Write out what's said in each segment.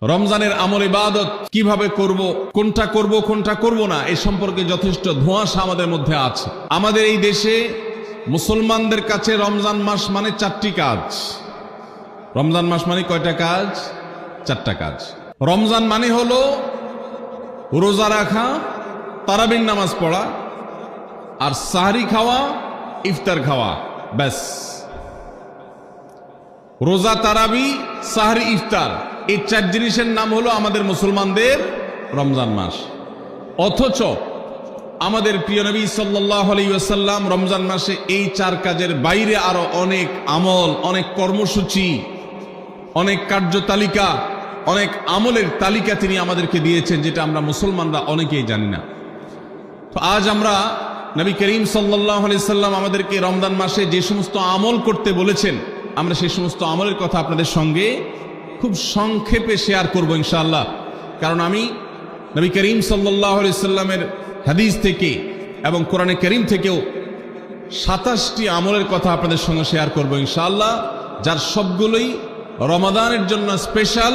রমজানের আমল ইবাদত কিভাবে করব, কোনটা করব না, এই সম্পর্কে যথেষ্ট ধোঁয়াশা আমাদের মধ্যে আছে। আমাদের এই দেশে মুসলমানদের কাছে রমজান মাস মানে 4টি কাজ। রমজান মাস মানে কয়টা কাজ? 4টা কাজ। রমজান মানে হলো রোজা রাখা, তারাবির নামাজ পড়া, আর সাহরি খাওয়া, ইফতার খাওয়া, ব্যাস। রোজা, তারাবি, সাহরি, ইফতার, এই 4 জিনিসের নাম হলো আমাদের মুসলমানদের রমজান মাস। অথচ আমাদের প্রিয় নবী সাল্লাল্লাহু আলাইহি ওয়াসাল্লাম রমজান মাসে এই 4 কাজের বাইরে আরো অনেক আমল, অনেক কর্মসূচি, অনেক কার্যতালিকা, অনেক আমলের তালিকা তিনি আমাদেরকে দিয়েছেন, যেটা আমরা মুসলমানরা অনেকেই জানি না। তো আজ আমরা নবী করিম সাল্লাল্লাহু আলাইহি সাল্লাম আমাদেরকে রমজান মাসে যে সমস্ত আমল করতে বলেছেন, আমরা সেই সমস্ত আমলের কথা আপনাদের সঙ্গে খুব সংক্ষেপে শেয়ার করব ইনশাআল্লাহ। কারণ আমি নবী করিম সাল্লাল্লাহু আলাইহি সাল্লামের হাদিস থেকে এবং কোরআনে কারীম থেকেও 27টি আমলের কথা আপনাদের সঙ্গে শেয়ার করব ইনশাআল্লাহ, যার সবগুলোই রমাদানের জন্য স্পেশাল,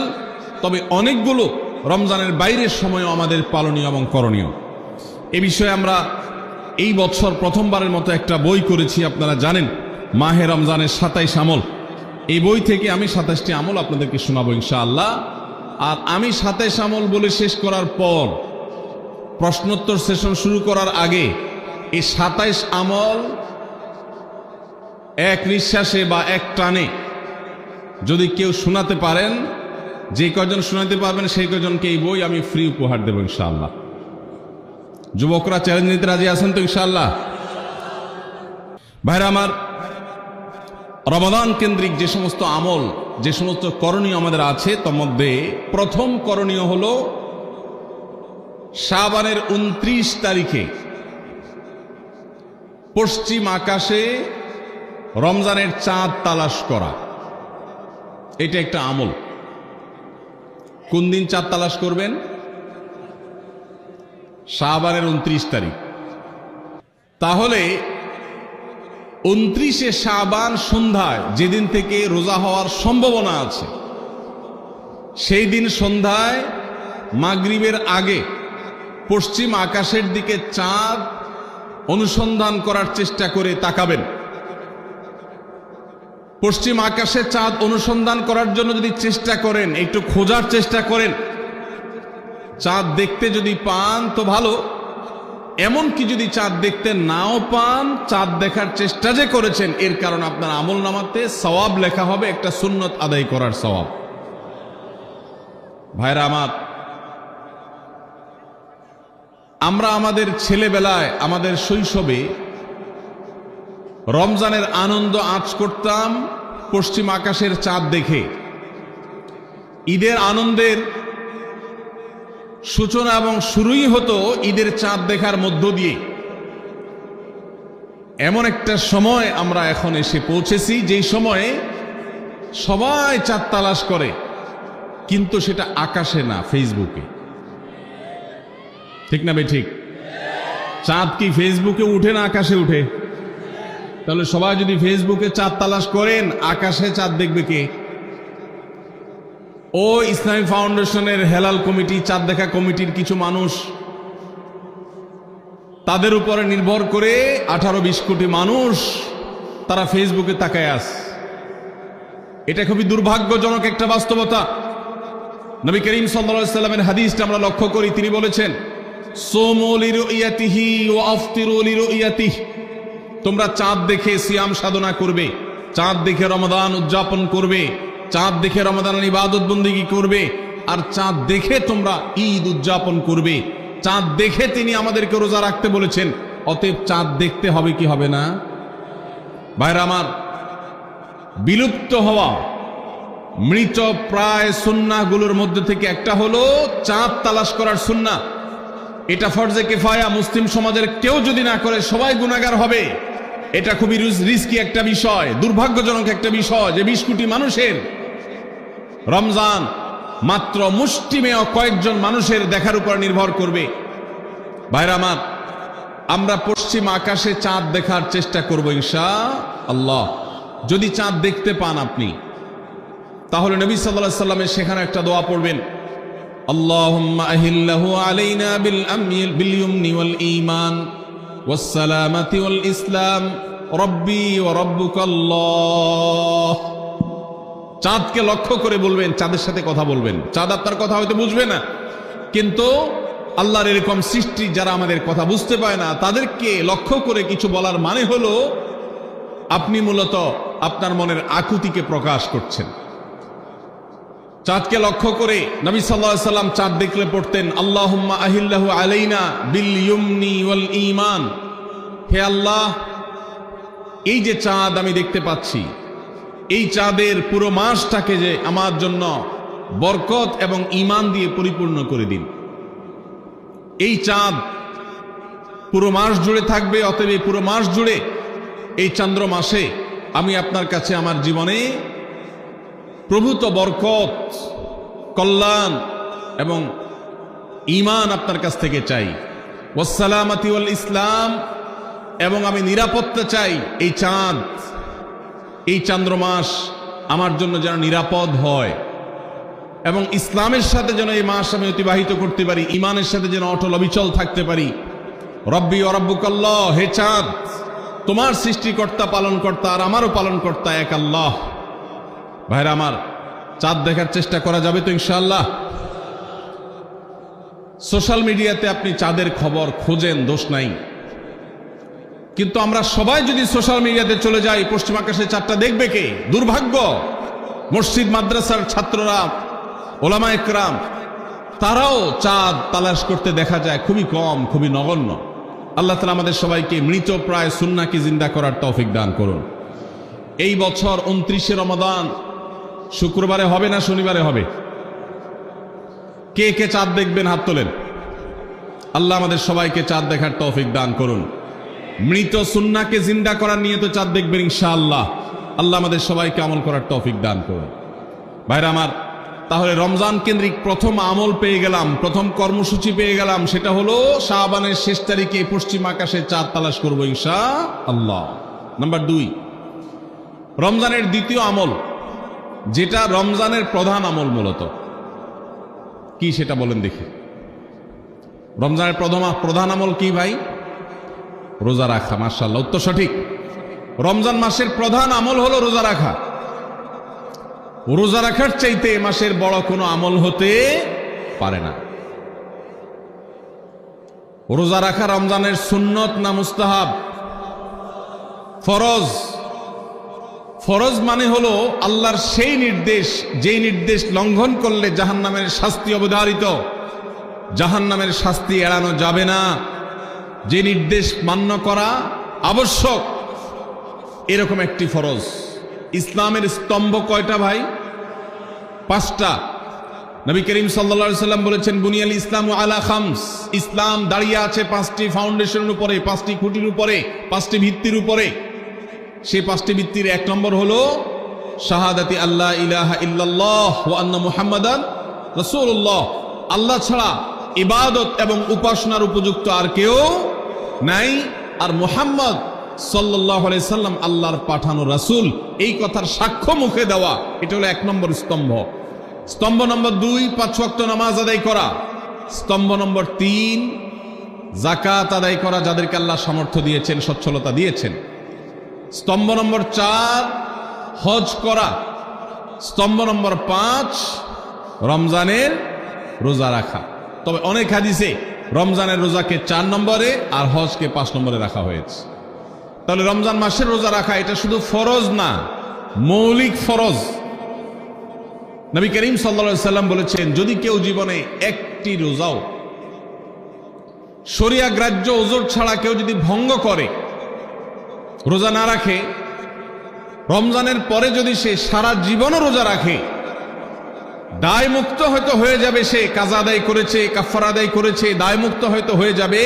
তবে অনেকগুলো রমজানের বাইরের সময়ও আমাদের পালনীয় এবং করণীয়। এ বিষয়ে আমরা এই বছর প্রথমবারের মতো একটা বই করেছি, আপনারা জানেন, মাহে রমজানের 27 আমল। এই বই থেকে আমি 27টি আমল আপনাদেরকে শোনাবো ইনশাআল্লাহ। আর আমি 27 আমল বলে শেষ করার পর প্রশ্নোত্তর সেশন শুরু করার আগে এই 27 আমল এক নিঃশ্বাসে বা এক টানে যদি কেউ শোনাতে পারেন, যে কয়জন শোনাতে পারবেন সেই কয়জনকে এই বই আমি ফ্রি উপহার দেব ইনশাআল্লাহ। যুবকরা চ্যালেঞ্জ নিতে রাজি আছেন তো ইনশাআল্লাহ? ভাইরা আমার, রমাদান কেন্দ্রিক যে সমস্ত আমল, যে সমস্ত করণীয় আমাদের আছে, তার মধ্যে প্রথম করণীয় হলো শাবানের 29 তারিখে পশ্চিম আকাশে রমজানের চাঁদ তালাশ করা। এটা একটা আমল। কোন দিন চাঁদ তালাশ করবেন? শাবানের 29 তারিখ। তাহলে 29শে শাবান সন্ধ্যায়, যেদিন থেকে রোজা হওয়ার সম্ভাবনা আছে, সেই দিন সন্ধ্যায় মাগরিবের আগে পশ্চিম আকাশের দিকে চাঁদ অনুসন্ধান করার চেষ্টা করে তাকাবেন। পশ্চিম আকাশে চাঁদ অনুসন্ধান করার জন্য যদি চেষ্টা করেন, একটু খোঁজার চেষ্টা করেন, চাঁদ দেখতে যদি পান তো ভালো। এমনকি যদি চাঁদ দেখতে নাও পান, চাঁদ দেখার চেষ্টা যে করেছেন, এর কারণ আপনার আমল নামাতে সওয়াব লেখা হবে, একটা সুন্নত আদায় করার সওয়াব। ভাইরা আমার, আমরা আমাদের ছেলেবেলায়, আমাদের শৈশবে রমজানের আনন্দ আঁচ করতাম পশ্চিম আকাশের চাঁদ দেখে। ঈদের আনন্দের সূচনা এবং শুরুই হতো ঈদের চাঁদ দেখার মধ্য দিয়ে। এমন একটা সময় আমরা এখন এসে পৌঁছেছি, যেই সময়ে সবাই চাঁদ তালাশ করে, কিন্তু সেটা আকাশে না, ফেসবুকে। ঠিক না বে ঠিক? চাঁদ কি ফেসবুকে উঠে না আকাশে উঠে? তাহলে সবাই যদি ফেসবুকে চাঁদ তালাশ করেন, আকাশে চাঁদ দেখবে কে? ও ইসলামী ফাউন্ডেশনের হেলাল কমিটি, চাঁদ দেখা কমিটির কিছু মানুষ, তাদের উপরে নির্ভর করে 18-20 কোটি মানুষ তারা ফেসবুকে তাকায় আছে। এটা খুবই দুর্ভাগ্যজনক একটা বাস্তবতা। নবী করিম সাল্লাল্লাহু আলাইহি সাল্লামের হাদিসটা আমরা লক্ষ্য করি, তিনি বলেছেন, সুমু লিরুইয়াতিহি ওয়া আফতিরু লিরুইয়াতিহি। তোমরা চাঁদ দেখে সিয়াম সাধনা করবে, চাঁদ দেখে রমাদান উদযাপন করবে, চাঁদ দেখে রমাদানের ইবাদত বন্দেগী করবে, আর চাঁদ দেখে তোমরা ঈদ উদযাপন করবে। চাঁদ দেখে তিনি আমাদেরকে রোজা রাখতে বলেছেন। অতএব চাঁদ দেখতে হবে কি হবে না? ভাইরা আমার, বিলুপ্ত হওয়া মৃত প্রায় সুন্নাহগুলোর মধ্যে থেকে একটা হলো চাঁদ তালাশ করার সুন্নাহ। এটা ফরজে কিফায়া, মুসলিম সমাজের কেউ যদি না করে সবাই গুনাহগার হবে। এটা খুবই রিস্কি একটা বিষয়, দুর্ভাগ্যজনক একটা বিষয় যে 20 কোটি মানুষের রমজান মাত্র মুষ্টিমেয় কয়েকজন মানুষের দেখার উপর নির্ভর করবে। ভাইরা আমার, আমরা পশ্চিম আকাশে চাঁদ দেখার চেষ্টা করব ইনশাআল্লাহ। যদি চাঁদ দেখতে পান আপনি, তাহলে নবী সাল্লাল্লাহু আলাইহি সাল্লামের সেখানে একটা দোয়া পড়বেন, আল্লাহুম্মা আহিল্লাহু আলাইনা বিল ইয়ুমনি ওয়াল ঈমান ওয়াস সালামাতি ওয়াল ইসলাম রব্বি ওয়া রাব্বুকাল্লাহ। চাঁদকে লক্ষ্য করে বলবেন, চাঁদের সাথে কথা বলবেন। চাঁদ আপনার কথা হয়তো বুঝবে না, কিন্তু আল্লাহর এরকম সৃষ্টি যারা আমাদের কথা বুঝতে পায় না, তাদেরকে লক্ষ্য করে কিছু বলার মানে হলো আপনি মূলত আপনার মনের আকুতিকে প্রকাশ করছেন। চাঁদকে লক্ষ্য করে নবী সাল্লাল্লাহু আলাইহি সাল্লাম চাঁদ দেখলে পড়তেন, আল্লাহুম্মা আহিল্লাহু আলাইনা বিল ইয়ুমনি ওয়াল ঈমান। হে আল্লাহ, এই যে চাঁদ আমি দেখতে পাচ্ছি, এই চাঁদের পুরো মাসটাকে যে আমার জন্য বরকত এবং ঈমান দিয়ে পরিপূর্ণ করে দিন। এই চাঁদ পুরো মাস জুড়ে থাকবে, অতএব পুরো মাস জুড়ে এই চন্দ্র মাসে আমি আপনার কাছে আমার জীবনে প্রভূত বরকত, কল্যাণ এবং ঈমান আপনার কাছ থেকে চাই। ওয়াসসালামাতি ওয়াল ইসলাম, এবং আমি নিরাপত্তা চাই। এই চাঁদ, এই চন্দ্র মাস আমার জন্য যেন নিরাপদ হয়, এবং ইসলামের সাথে যেন এই মাস আমি অতিবাহিত করতে পারি, ঈমানের সাথে যেন অটল অবিচল থাকতে পারি। রব্বি ওয়া রাব্বুকাল্লাহ, হে চাঁদ, তোমার সৃষ্টিকর্তা পালনকর্তা আর আমারও পালনকর্তা এক আল্লাহ। ভাইরা আমার, চাঁদ দেখার চেষ্টা করা যাবে তো ইনশাআল্লাহ? সোশ্যাল মিডিয়াতে আপনি চাঁদের খবর খোঁজেন, দোষ নাই, কিন্তু আমরা সবাই যদি সোশ্যাল মিডিয়াতে চলে যাই, পশ্চিম আকাশে চাঁদটা দেখবে কে? দুর্ভাগ্য। মসজিদ মাদ্রাসার ছাত্ররা, ওলামা একরাম, তারাও চাঁদ তালাশ করতে দেখা যায় খুবই কম, খুবই নগণ্য। আল্লাহ তাআলা আমাদের সবাইকে মৃত প্রায় সুন্নাহকে জিন্দা করার তৌফিক দান করুন। এই বছর 29শে রমাদান শুক্রবারে হবে না শনিবারে হবে? কে কে চাঁদ দেখবেন হাত তোলেন। আল্লাহ আমাদের সবাইকে চাঁদ দেখার তৌফিক দান করুন। মৃত সুন্নাহকে জিন্দা করার নিয়ে তো চাঁদ দেখবেন ইনশাআল্লাহ। আল্লাহ আমাদের সবাইকে আমল করার তৌফিক দান করুন। ভাইরা আমার, তাহলে রমজান কেন্দ্রিক প্রথম আমল পেয়ে গেলাম, প্রথম কর্মসূচি পেয়ে গেলাম, সেটা হলো শাবানের শেষ তারিখে পশ্চিম আকাশে চাঁদ তালাশ করবো ইনশাআল্লাহ। নাম্বার 2, রমজানের দ্বিতীয় আমল, যেটা রমজানের প্রধান আমল মূলত কি সেটা বলেন দেখি। রমজানের প্রধান আমল কি ভাই? রোজা রাখা। মাশাআল্লাহ, উত্তর সঠিক। রমজান মাসের প্রধান আমল হলো রোজা রাখা। রোজা রাখার চাইতে এ মাসের বড় কোনো আমল হতে পারে না। রোজা রাখা রমজানের সুন্নত না মুস্তাহাব? ফরজ। ফরজ মানে হলো আল্লাহর সেই নির্দেশ, যেই নির্দেশ লঙ্ঘন করলে জাহান্নামের শাস্তি অবধারিত, জাহান্নামের শাস্তি এড়ানো যাবে না, যে নির্দেশ মান্য করা আবশ্যক, এরকম একটি ফরজ। ইসলামের স্তম্ভ কয়টা ভাই? 5টা। নবী করিম সাল্লাল্লাহু আলাইহি সাল্লাম বলেছেন, বুনিয়াল ইসলামু আলা খামস। ইসলাম দাঁড়িয়ে আছে 5টি ফাউন্ডেশনের উপরে, 5টি খুঁটির উপরে, 5টি ভিত্তির উপরে। সেই 5টি ভিত্তির 1 নম্বর হলো শাহাদাতি আল্লাহ ইলাহা ইল্লাল্লাহ ওয়া আন্না মুহাম্মাদান রাসূলুল্লাহ। আল্লাহ ছাড়া ইবাদত এবং উপাসনার উপযুক্ত আর কেউ নাই, আর মুহাম্মদ সাল্লাল্লাহু আলাইহি সাল্লাম আল্লাহর পাঠানো রাসূল, এই কথার সাক্ষ্য মুখে দেওয়া, এটা হলো 1 নম্বর স্তম্ভ। স্তম্ভ নম্বর 2, 5 ওয়াক্ত নামাজ আদায় করা। স্তম্ভ নম্বর 3, যাকাত আদায় করা, যাদেরকে আল্লাহ সামর্থ্য দিয়েছেন, সচ্ছলতা দিয়েছেন। স্তম্ভ নম্বর 4, হজ করা। স্তম্ভ নম্বর 5, রমজানের রোজা রাখা। তবে অনেক হাদিসে রমজানের রোজাকে 4 নম্বরে আর হজকে 5 নম্বরে রাখা হয়েছে। তাহলে রমজান মাসের রোজা রাখা এটা শুধু ফরজ না, মৌলিক ফরজ। নবী করিম সাল্লাল্লাহু আলাইহি সাল্লাম বলেছেন, যদি কেউ জীবনে একটি রোজাও শরিয়া গ্রাহ্য ওজর ছাড়া কেউ যদি ভঙ্গ করে, রোজা না রাখে, রমজানের পরে যদি সে সারা জীবনও রোজা রাখে, দায় মুক্ত হয়তো হয়ে যাবে। সে কাজা আদায় করেছে, কাফারা আদায় করেছে, দায় মুক্ত হয়তো হয়ে যাবে,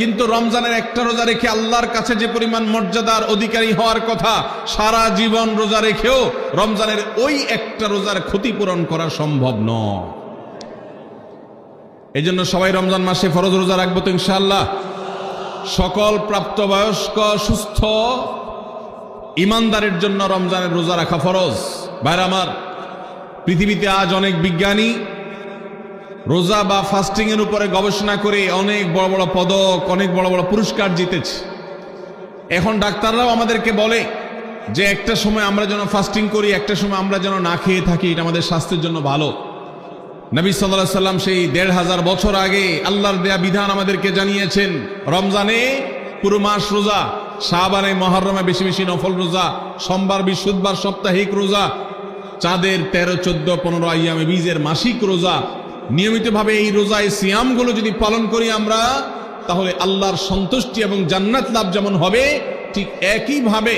কিন্তু রমজানের একটা রোজা রেখে আল্লাহর কাছে যে পরিমাণ মর্যাদার অধিকারী হওয়ার কথা, সারা জীবন রোজা রেখেও রমজানের ওই একটা রোজার ক্ষতিপূরণ করা সম্ভব নয়। এই জন্য সবাই রমজান মাসে ফরজ রোজা রাখবো তো ইনশাআল্লাহ। সকল প্রাপ্তবয়স্ক সুস্থ ইমানদারের জন্য রমজানের রোজা রাখা ফরজ। ভাইরা আমার, পৃথিবীতে আজ অনেক বিজ্ঞানী রোজা বা ফাস্টিং এর উপরে গবেষণা করে অনেক বড় বড় পদক, অনেক বড় বড় পুরস্কার জিতেছে। এখন ডাক্তাররাও আমাদেরকে বলে যে একটা সময় আমরা যেন ফাস্টিং করি, একটা সময় আমরা যেন না খেয়ে থাকি, এটা আমাদের স্বাস্থ্যের জন্য ভালো। নবী সাল্লাল্লাহু আলাইহি সাল্লাম সেই ১৫০০ বছর আগে আল্লাহর দেয়া বিধান আমাদেরকে জানিয়েছেন। রমজানে পুরো মাস রোজা, শাবানে মুহররমে বেশি বেশি নফল রোজা, সোমবার বৃহস্পতিবার সাপ্তাহিক রোজা, চাঁদের ১৩, ১৪, ১৫ আইয়ামে বীজের মাসিক রোজা। নিয়মিতভাবে এই রোজায় সিয়ামগুলো যদি পালন করি আমরা, তাহলে আল্লাহর সন্তুষ্টি এবং জান্নাত লাভ যেমন হবে, ঠিক একইভাবে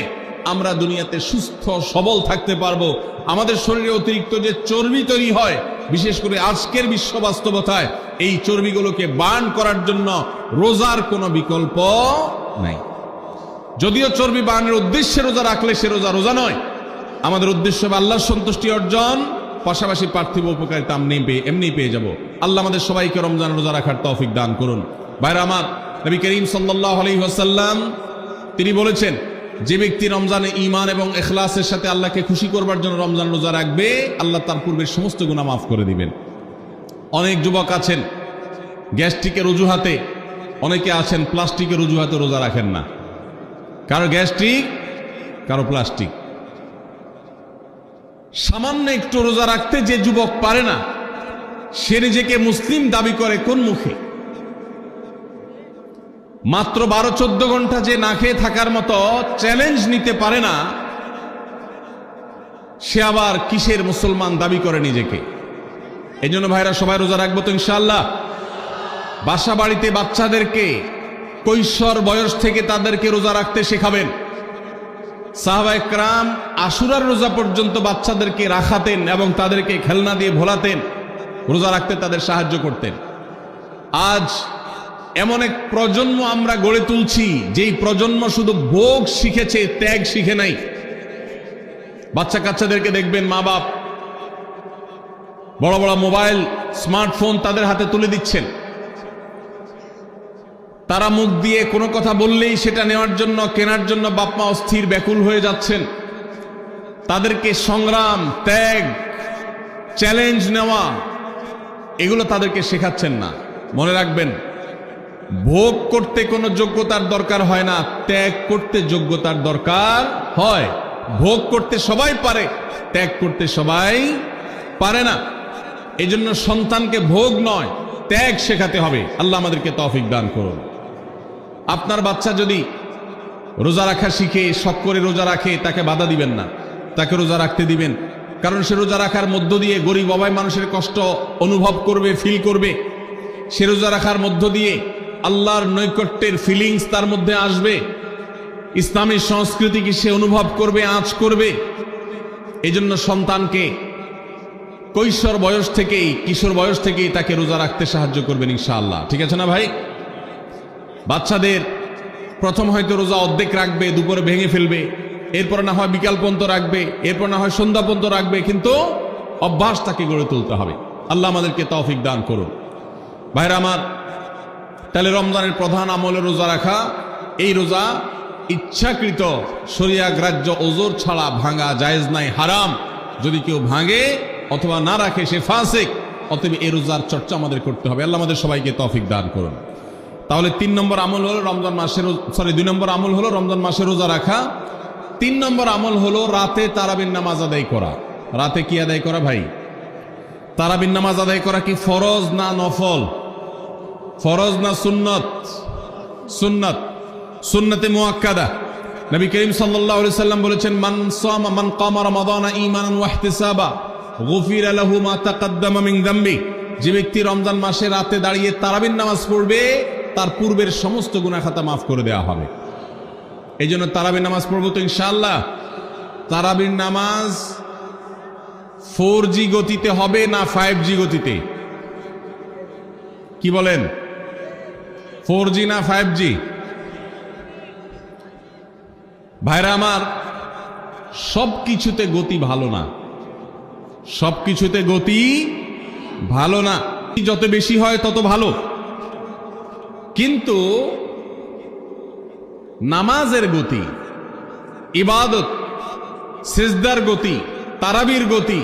আমরা দুনিয়াতে সুস্থ সবল থাকতে পারবো। আমাদের শরীরে অতিরিক্ত যে চর্বি তৈরি হয়, বিশেষ করে আজকের বিশ্ব বাস্তবতায় এই চর্বিগুলোকে বার্ন করার জন্য রোজার কোনো বিকল্প নাই। যদিও চর্বি বার্নের উদ্দেশ্যে রোজা রাখলে সে রোজা রোজা নয়। আমাদের উদ্দেশ্য হবে আল্লাহর সন্তুষ্টি অর্জন, পাশাপাশি পার্থিব উপকারিতা এমনি পেয়ে যাব। আল্লাহ আমাদের সবাইকে রমজান রোজা রাখার তৌফিক দান করুন। ভাইরা আমার, নবী করিম সাল্লাল্লাহু আলাইহি ওয়াসাল্লাম তিনি বলেছেন, যে ব্যক্তি রমজানে ঈমান এবং ইখলাসের সাথে আল্লাহকে খুশি করবার জন্য রমজান রোজা রাখবে, আল্লাহ তার পূর্বের সমস্ত গুনাহ মাফ করে দিবেন। অনেক যুবক আছেন গ্যাস্ট্রিকের অজুহাতে, অনেকে আছেন প্লাস্টিকের অজুহাতে রোজা রাখেন না। কারো গ্যাস্ট্রিক, কারো প্লাস্টিক। সামান্য একটু রোজা রাখতে যে যুবক পারে না, সে নিজেকে মুসলিম দাবি করে কোন মুখে? মাত্র 12-14 ঘন্টা যে না খেয়ে থাকার মতো চ্যালেঞ্জ নিতে পারে না, সে আবার কিসের মুসলমান দাবি করে নিজেকে? এই জন্য ভাইরা সবাই রোজা রাখবো তো ইনশাআল্লাহ। বাসা বাড়িতে বাচ্চাদেরকে কৈশোর বয়স থেকে তাদেরকে রোজা রাখতে শেখাবেন। সাহাবায়ে কেরাম আশুরার রোজা পর্যন্ত বাচ্চাদেরকে রাখাতেন এবং তাদেরকে খেলনা দিয়ে ভোলাতেন, রোজা রাখতে তাদের সাহায্য করতেন। আজ এমন এক প্রজন্ম আমরা গড়ে তুলছি, যেই প্রজন্ম শুধু ভোগ শিখেছে, ত্যাগ শিখে নাই। বাচ্চা কাচ্চাদেরকে দেখবেন মা বাপ বড় বড় মোবাইল, স্মার্টফোন তাদের হাতে তুলে দিচ্ছেন। তারা মুখ দিয়ে কোনো কথা বললেই সেটা নেওয়ার জন্য, কেনার জন্য বাপ মা অস্থির ব্যাকুল হয়ে যাচ্ছেন। তাদেরকে সংগ্রাম, ত্যাগ, চ্যালেঞ্জ নেওয়া, এগুলো তাদেরকে শেখাচ্ছেন না। মনে রাখবেন, ভোগ করতে কোনো যোগ্যতার দরকার হয় না, ত্যাগ করতে যোগ্যতার দরকার হয়। ভোগ করতে সবাই পারে, ত্যাগ করতে সবাই পারে না। এই জন্য সন্তানকে ভোগ নয়, ত্যাগ শেখাতে হবে। আল্লাহ আমাদেরকে তৌফিক দান করুন। আপনার বাচ্চা যদি রোজা রাখা শিখে, শখ করে রোজা রাখে, তাকে বাধা দিবেন না, তাকে রোজা রাখতে দিবেন। কারণ সে রোজা রাখার মধ্য দিয়ে গরিব অভাবী মানুষের কষ্ট অনুভব করবে, ফিল করবে। সে রোজা রাখার মধ্য দিয়ে আল্লাহর নৈকট্যের ফিলিংস তার মধ্যে আসবে, ইসলামী সংস্কৃতিকে সে অনুভব করবে, আঁচ করবে। এই জন্য সন্তানকে কৈশোর বয়স থেকেই, কিশোর বয়স থেকেই তাকে রোজা রাখতে সাহায্য করবেন ইনশাআল্লাহ। ঠিক আছে না ভাই? বাচ্চাদের প্রথম হয়তো রোজা অর্ধেক রাখবে, দুপুরে ভেঙে ফেলবে, এরপর না হয় বিকাল পর্যন্ত রাখবে, এরপর না হয় সন্ধ্যা পর্যন্ত রাখবে, কিন্তু অভ্যাস তাকে গড়ে তুলতে হবে। আল্লাহ আমাদেরকে তৌফিক দান করুন। ভাইরা আমার, তাহলে রমজানের প্রধান আমল রোজা রাখা। এই রোজা ইচ্ছাকৃত শরিয়া গ্রাহ্য ওজর ছাড়া ভাঙা জায়েজ নাই, হারাম। যদি কেউ ভাঙে অথবা না রাখে সে ফাসিক। অতএব এই রোজার চর্চা আমাদের করতে হবে। আল্লাহ আমাদের সবাইকে তৌফিক দান করুন। তাহলে 3 নম্বর আমল হলো রমজান মাসের, 2 নম্বর আমল হলো রমজান মাসে রোজা রাখা। 3 নম্বর আমল হলো রাতে তারাবির নামাজ আদায় করা। রাতে কি আদায় করা ভাই? তারাবির নামাজ আদায় করা কি ফরজ না নফল? ফরজ না সুন্নত? সুন্নত, সুন্নতে মুআক্কাদা। নবী করিম সাল্লাল্লাহু আলাইহি সাল্লাম বলেছেন, মান কামা রমাদানা ঈমানান ওয়া ইহতিসাবা গুফিরা লাহু মা তাকাদ্দামা মিন যামবি। যে ব্যক্তি রমজান মাসে রাতে দাঁড়িয়ে তারাবির নামাজ পড়বে, তার পূর্বের সমস্ত গুনাহ খাতা মাফ করে দেওয়া হবে। এই জন্য তারাবির নামাজ পড়বো তো ইনশাআল্লাহ। তারাবির নামাজ 4G গতিতে হবে না 5G গতিতে? কি বলেন? 4G না 5G? ভাইরা আমার, সব কিছুতে গতি ভালো না, সব কিছুতে গতি ভালো না। যত বেশি হয় তত ভালো, কিন্তু নামাজের গতি, ইবাদত, সিজদার গতি, তারাবির গতি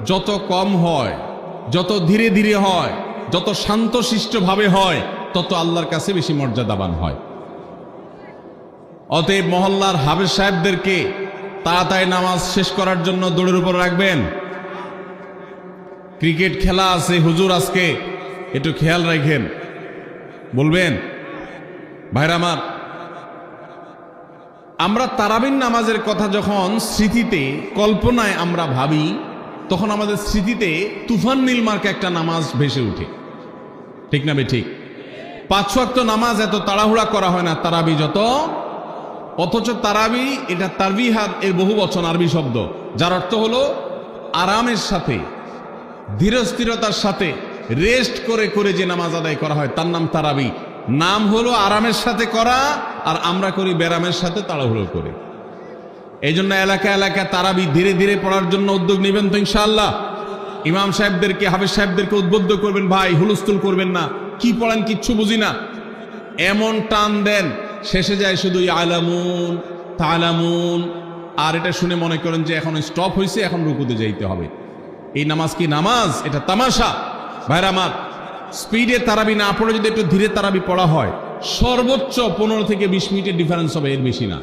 যত কম হয়, যত ধীরে ধীরে হয়, যত শান্তশিষ্টভাবে হয়, তত আল্লাহর কাছে বেশি মর্যাদাবান হয়। অতএব মহল্লার হাফেজ সাহেবদেরকে তাড়াতাড়ি নামাজ শেষ করার জন্য দৌড়ের উপর রাখবেন। ক্রিকেট খেলা আছে হুজুর, আজকে একটু খেয়াল রাখেন, বলবেন। ভাইরা আমার, আমরা তারাবির নামাজের কথা যখন স্মৃতিতে, কল্পনায় আমরা ভাবি, তখন আমাদের স্মৃতিতে তুফান নীল মার্কা একটা নামাজ ভেসে উঠে, ঠিক না বে ঠিক? 5 ওয়াক্ত নামাজ এত তাড়াহুড়া করা হয় না তারাবি যত। অথচ তারাবি এটা তারবিহাত এর বহু বচন আরবি শব্দ, যার অর্থ হলো আরামের সাথে, ধীরস্থিরতার সাথে, রেস্ট করে করে যে নামাজ আদায় করা হয় তার নাম তারাবি। নাম হলো আরামের সাথে করা, আর আমরা করি ব্যারামের সাথে তাড়াহুড়ো করে। এই জন্য এলাকা এলাকায় তারাবি ধীরে ধীরে পড়ার জন্য উদ্যোগ নেবেন তো ইনশাআল্লাহ। ইমাম সাহেবদেরকে, হাফেজ সাহেবদেরকে উদ্বুদ্ধ করবেন, ভাই হুলস্থুল করবেন না, কি পড়েন কিচ্ছু বুঝি না, এমন টান দেন শেষে যায় শুধু ইয়ালামুন তালামুন, আর এটা শুনে মনে করেন যে এখন স্টপ হয়েছে, এখন রুকুতে যাইতে হবে। এই নামাজ কি নামাজ? এটা তামাশা। ভাইরা আমার, স্পিডে তারাবি না পড়ে যদি একটু ধীরে তারাবি পড়া হয়, সর্বোচ্চ 15 থেকে 20 মিনিটের ডিফারেন্স হবে, এর বেশি না।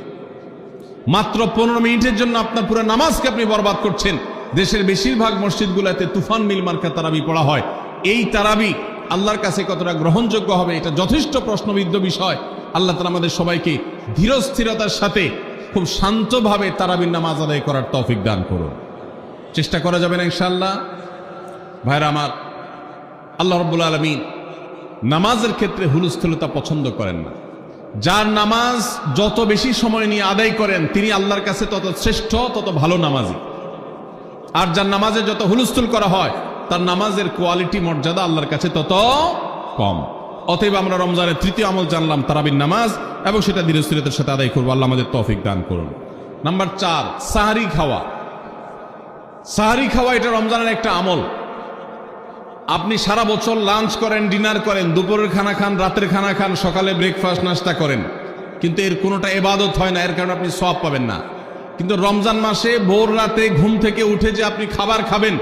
মাত্র 15 মিনিটের জন্য আপনার পুরো নামাজকে আপনি বরবাদ করছেন। দেশের বেশিরভাগ মসজিদগুলোতে তুফান মিল মার্কা তারাবি পড়া হয়। এই তারাবি আল্লাহর কাছে কতটা গ্রহণযোগ্য হবে, এটা যথেষ্ট প্রশ্নবিদ্ধ বিষয়। আল্লাহ তাআলা আমাদের সবাইকে ধীরস্থিরতার সাথে খুব শান্তভাবে তারাবির নামাজ আদায় করার তৌফিক দান করুন। চেষ্টা করা যাবে না ইনশাআল্লাহ। ভাইরা আমার, আল্লাহ রাব্বুল আলামিন নামাজের ক্ষেত্রে হুলস্থুলতা পছন্দ করেন না। যার নামাজ যত বেশি সময় নিয়ে আদায় করেন তিনি আল্লাহর কাছে তত শ্রেষ্ঠ, তত ভালো নামাজি। আর যার নামাজে যত হুলস্থুল করা হয় তার নামাজের কোয়ালিটি, মর্যাদা আল্লাহর কাছে তত কম। অতএব আমরা রমজানের তৃতীয় আমল জানলাম তারাবির নামাজ, এবং সেটা ধীরস্থিরতার সাথে আদায় করবো। আল্লাহ আমাদের তৌফিক দান করুন। নাম্বার 4, সাহারি খাওয়া। সাহারি খাওয়া এটা রমজানের একটা আমল। আপনি সারা বছর লাঞ্চ করেন, ডিনার করেন, দুপুরের খানা খান, রাতের খানা খান, সকালে ব্রেকফাস্ট নাস্তা করেন, কিন্তু এর কোনোটা ইবাদত হয় না, এর কারণে আপনি সওয়াব পাবেন না। কিন্তু রমজান মাসে ভোর রাতে ঘুম থেকে উঠে যে আপনি খাবার খাবেন,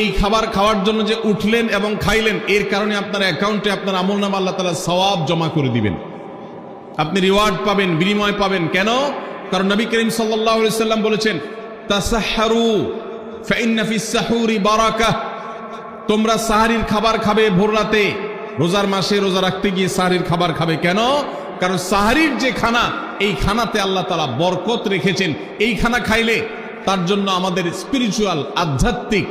এই খাবার খাওয়ার জন্য যে উঠলেন এবং খাইলেন, এর কারণে আপনার অ্যাকাউন্টে আপনার আমলনামা আল্লাহ তাআলা সওয়াব জমা করে দিবেন। আপনি রিওয়ার্ড পাবেন, বিনিময় পাবেন। কেন? কারণ নবী করিম সাল্লাল্লাহু আলাইহি ওয়াসাল্লাম বলেছেন, তাসাহহারু ফাইন্না ফিস সাহুরি বারাকাহ। তোমরা সাহারির খাবার খাবে ভোর রাতে। রোজার মাসে রোজা রাখতে গিয়ে সাহারির খাবার খাবে কেন? কারণ সাহারির যে খানা, এই খানাতে আল্লাহ তাআলা বরকত রেখেছেন। এই খানা খাইলে তার জন্য আমাদের স্পিরিচুয়াল, আধ্যাত্মিক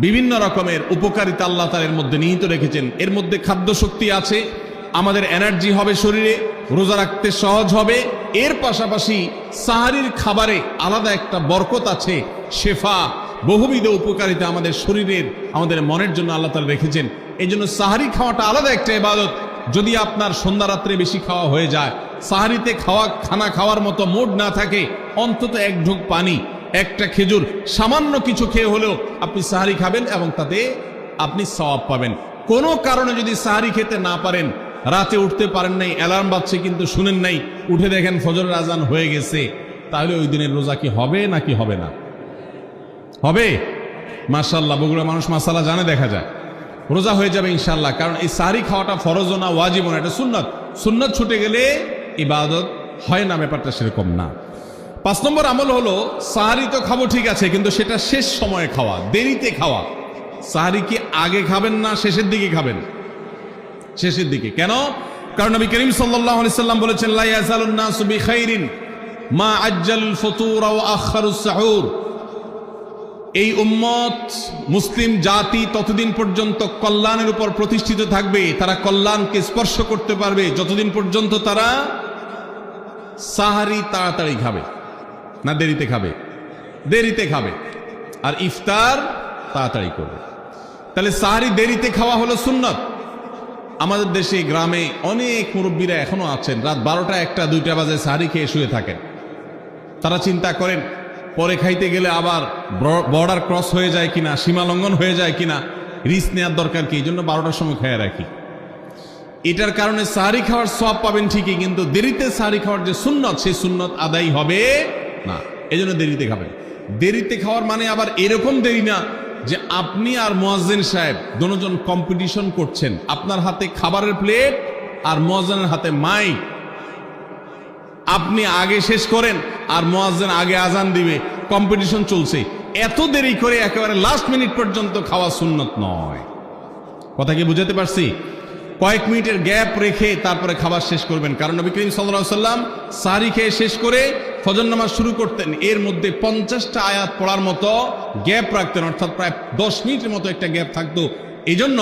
বিভিন্ন রকমের উপকারিতা আল্লাহ তাআলা এর মধ্যে নিহিত রেখেছেন। এর মধ্যে খাদ্য শক্তি আছে, আমাদের এনার্জি হবে শরীরে, রোজা রাখতে সহজ হবে। এর পাশাপাশি সাহারির খাবারে আলাদা একটা বরকত আছে, শেফা, বহুবিধ উপকারিতা আমাদের শরীরের, আমাদের মনের জন্য আল্লাহ তাআলা রেখেছেন। এই জন্য সাহারি খাওয়াটা আলাদা একটা ইবাদত। যদি আপনার সন্ধ্যা রাত্রে বেশি খাওয়া হয়ে যায়, সাহারিতে খানা খাওয়ার মতো মুড না থাকে, অন্তত এক ঢোক পানি, একটা খেজুর, সামান্য কিছু খেয়ে হলেও আপনি সাহারি খাবেন এবং তাতে আপনি সওয়াব পাবেন। কোনো কারণে যদি সাহারি খেতে না পারেন, রাতে উঠতে পারেন নাই, অ্যালার্ম বাজছে কিন্তু শুনেন নাই, উঠে দেখেন ফজরের আজান হয়ে গেছে, তাহলে ওই দিনের রোজা কি হবে নাকি হবে না? হবে। মাশাআল্লাহ, বগুড়া মানুষ মাসালা জানে, দেখা যায় রোজা হয়ে যাবে ইনশাআল্লাহ। কারণ এই সাহারি খাওয়াটা ফরজও না, ওয়াজিবও না, এটা সুন্নাত। সুন্নাত ছুটে গেলে ইবাদত হয় না, ব্যাপারটা সেরকম না। 5 নম্বর আমল হলো, সাহারি তো খাবো ঠিক আছে, কিন্তু সেটা শেষ সময়ে খাওয়া, দেরিতে খাওয়া। সাহারি কি আগে খাবেন না শেষের দিকে খাবেন? শেষের দিকে। কেন? কারণ নবী করিম সাল্লাল্লাহু আলাইহি সাল্লাম বলেছেন, লা ইয়াজালুন নাসু বিখাইরিন মা আজ্জালুল ফুতুর ওয়া আখারুস সাহুর। এই উম্মত, মুসলিম জাতি ততদিন পর্যন্ত কল্যাণের উপর প্রতিষ্ঠিত থাকবে, তারা কল্যাণকে স্পর্শ করতে পারবে যতদিন পর্যন্ত তারা সাহারি তাড়াতাড়ি খাবে না দেরিতে খাবে? দেরিতে খাবে। আর ইফতার তাড়াতাড়ি করবে। তাহলে সাহারি দেরিতে খাওয়া হলো সুন্নাত। আমাদের দেশে গ্রামে অনেক মুরব্বীরা এখনো আছেন, রাত 12টা, 1টা, 2টা বাজে সাহারি খেয়ে শুয়ে থাকেন। তারা চিন্তা করেন পরে খাইতে গেলে আবার বর্ডার ক্রস হয়ে যায় কিনা, সীমা লঙ্ঘন হয়ে যায় কিনা, রিস্ক নেওয়ার দরকার কি, এই জন্য 12টার সময় খেয়ে রাখি। এটার কারণে সাহারি খাওয়ার সওয়াব পাবেন ঠিকই, কিন্তু দেরিতে সাহারি খাওয়ার যে সুন্নত, সেই সুন্নত আদায় হবে না। এই জন্য দেরিতে খাবেন। দেরিতে খাওয়ার মানে আবার এরকম দেরি না যে আপনি আর মুয়াজ্জিন সাহেব দুজন কম্পিটিশন করছেন, আপনার হাতে খাবারের প্লেট আর মুয়াজ্জিনের হাতে মাইক। আপনি আগে শেষ করেন আর মুয়াজ্জিন আগে আজান দিবে, কম্পিটিশন চলছে। এত দেরি করে একেবারে লাস্ট মিনিট পর্যন্ত খাওয়া সুন্নত নয়। কথা কি বুঝাতে পারছি? কয়েক মিনিটের গ্যাপ রেখে তারপরে খাবার শেষ করবেন, কারণ নবী করিম সাল্লাল্লাহু আলাইহি ওয়াসাল্লাম সাহরি খেয়ে শেষ করে ফজর নামাজ শুরু করতেন, এর মধ্যে 50টা আয়াত পড়ার মতো গ্যাপ রাখতেন, অর্থাৎ প্রায় 10 মিনিটের মতো একটা গ্যাপ থাকতো। এই জন্য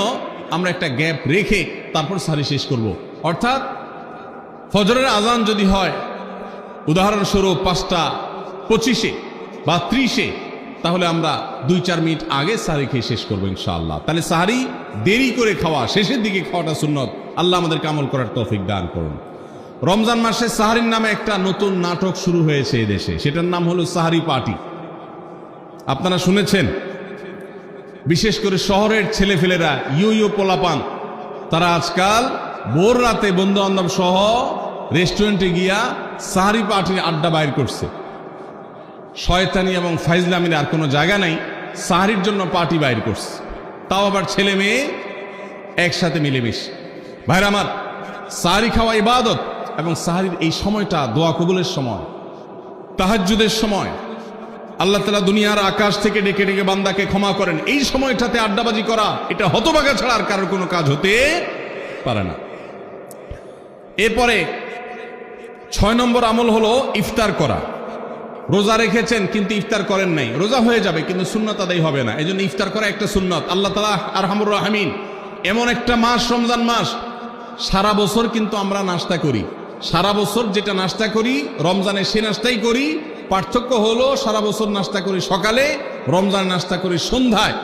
আমরা একটা গ্যাপ রেখে তারপর সাহরি শেষ করব। অর্থাৎ ফজরের আজান যদি হয় উদাহরণস্বরূপ 5:25 বা 30, তাহলে আমরা 2-4 মিনিট আগে সাহরি খেয়ে শেষ করবো ইনশাআল্লাহ। তাহলে সাহরি দেরি করে খাওয়া, শেষের দিকে খাওয়াটা সুন্নত। আল্লাহ আমাদেরকে আমল করার তৌফিক দান করুন। রমজান মাসে সাহরির নামে একটা নতুন নাটক শুরু হয়েছে এই দেশে, সেটার নাম হলো সাহরি পার্টি। আপনারা শুনেছেন? বিশেষ করে শহরের ছেলেফেলেরা, ইউ পোলাপান, তারা আজকাল ভোর রাতে বন্ধু বান্ধব সহ রেস্টুরেন্টে গিয়া সাহরি পার্টির আড্ডা বাইর করছে। শয়তানি এবং ফাইজলামির আর কোনো জায়গা নাই, সাহরির জন্য পার্টি বাইর করছে, তাও আবার ছেলে মেয়ে একসাথে মিলেমিশে। ভাইরা আমার, সাহরি খাওয়া ইবাদত, এবং সাহরির এই সময়টা দোয়া কবুলের সময়, তাহাজ্জুদের সময়। আল্লাহ তাআলা দুনিয়ার আকাশ থেকে ডেকে ডেকে বান্দাকে ক্ষমা করেন। এই সময়টাতে আড্ডাবাজি করা, এটা হতভাগা ছাড়া আর কারোর কোনো কাজ হতে পারে না। এরপরে 6 নম্বর আমল হলো ইফতার করা। রোজা রেখেছেন কিন্তু ইফতার করেন নাই, রোজা হয়ে যাবে কিন্তু সুন্নত আদায় হবে না, এই জন্য ইফতার করা একটা সুন্নত। আল্লাহ তাআলা আরহামুর রাহিমিন, এমন একটা মাস রমজান মাস, সারা বছর কিন্তু আমরা নাস্তা করি, সারা বছর যেটা নাস্তা করি রমজানে সে নাস্তাই করি। পার্থক্য হলো সারা বছর নাস্তা করি সকালে, রমজান নাস্তা করি সন্ধ্যায়।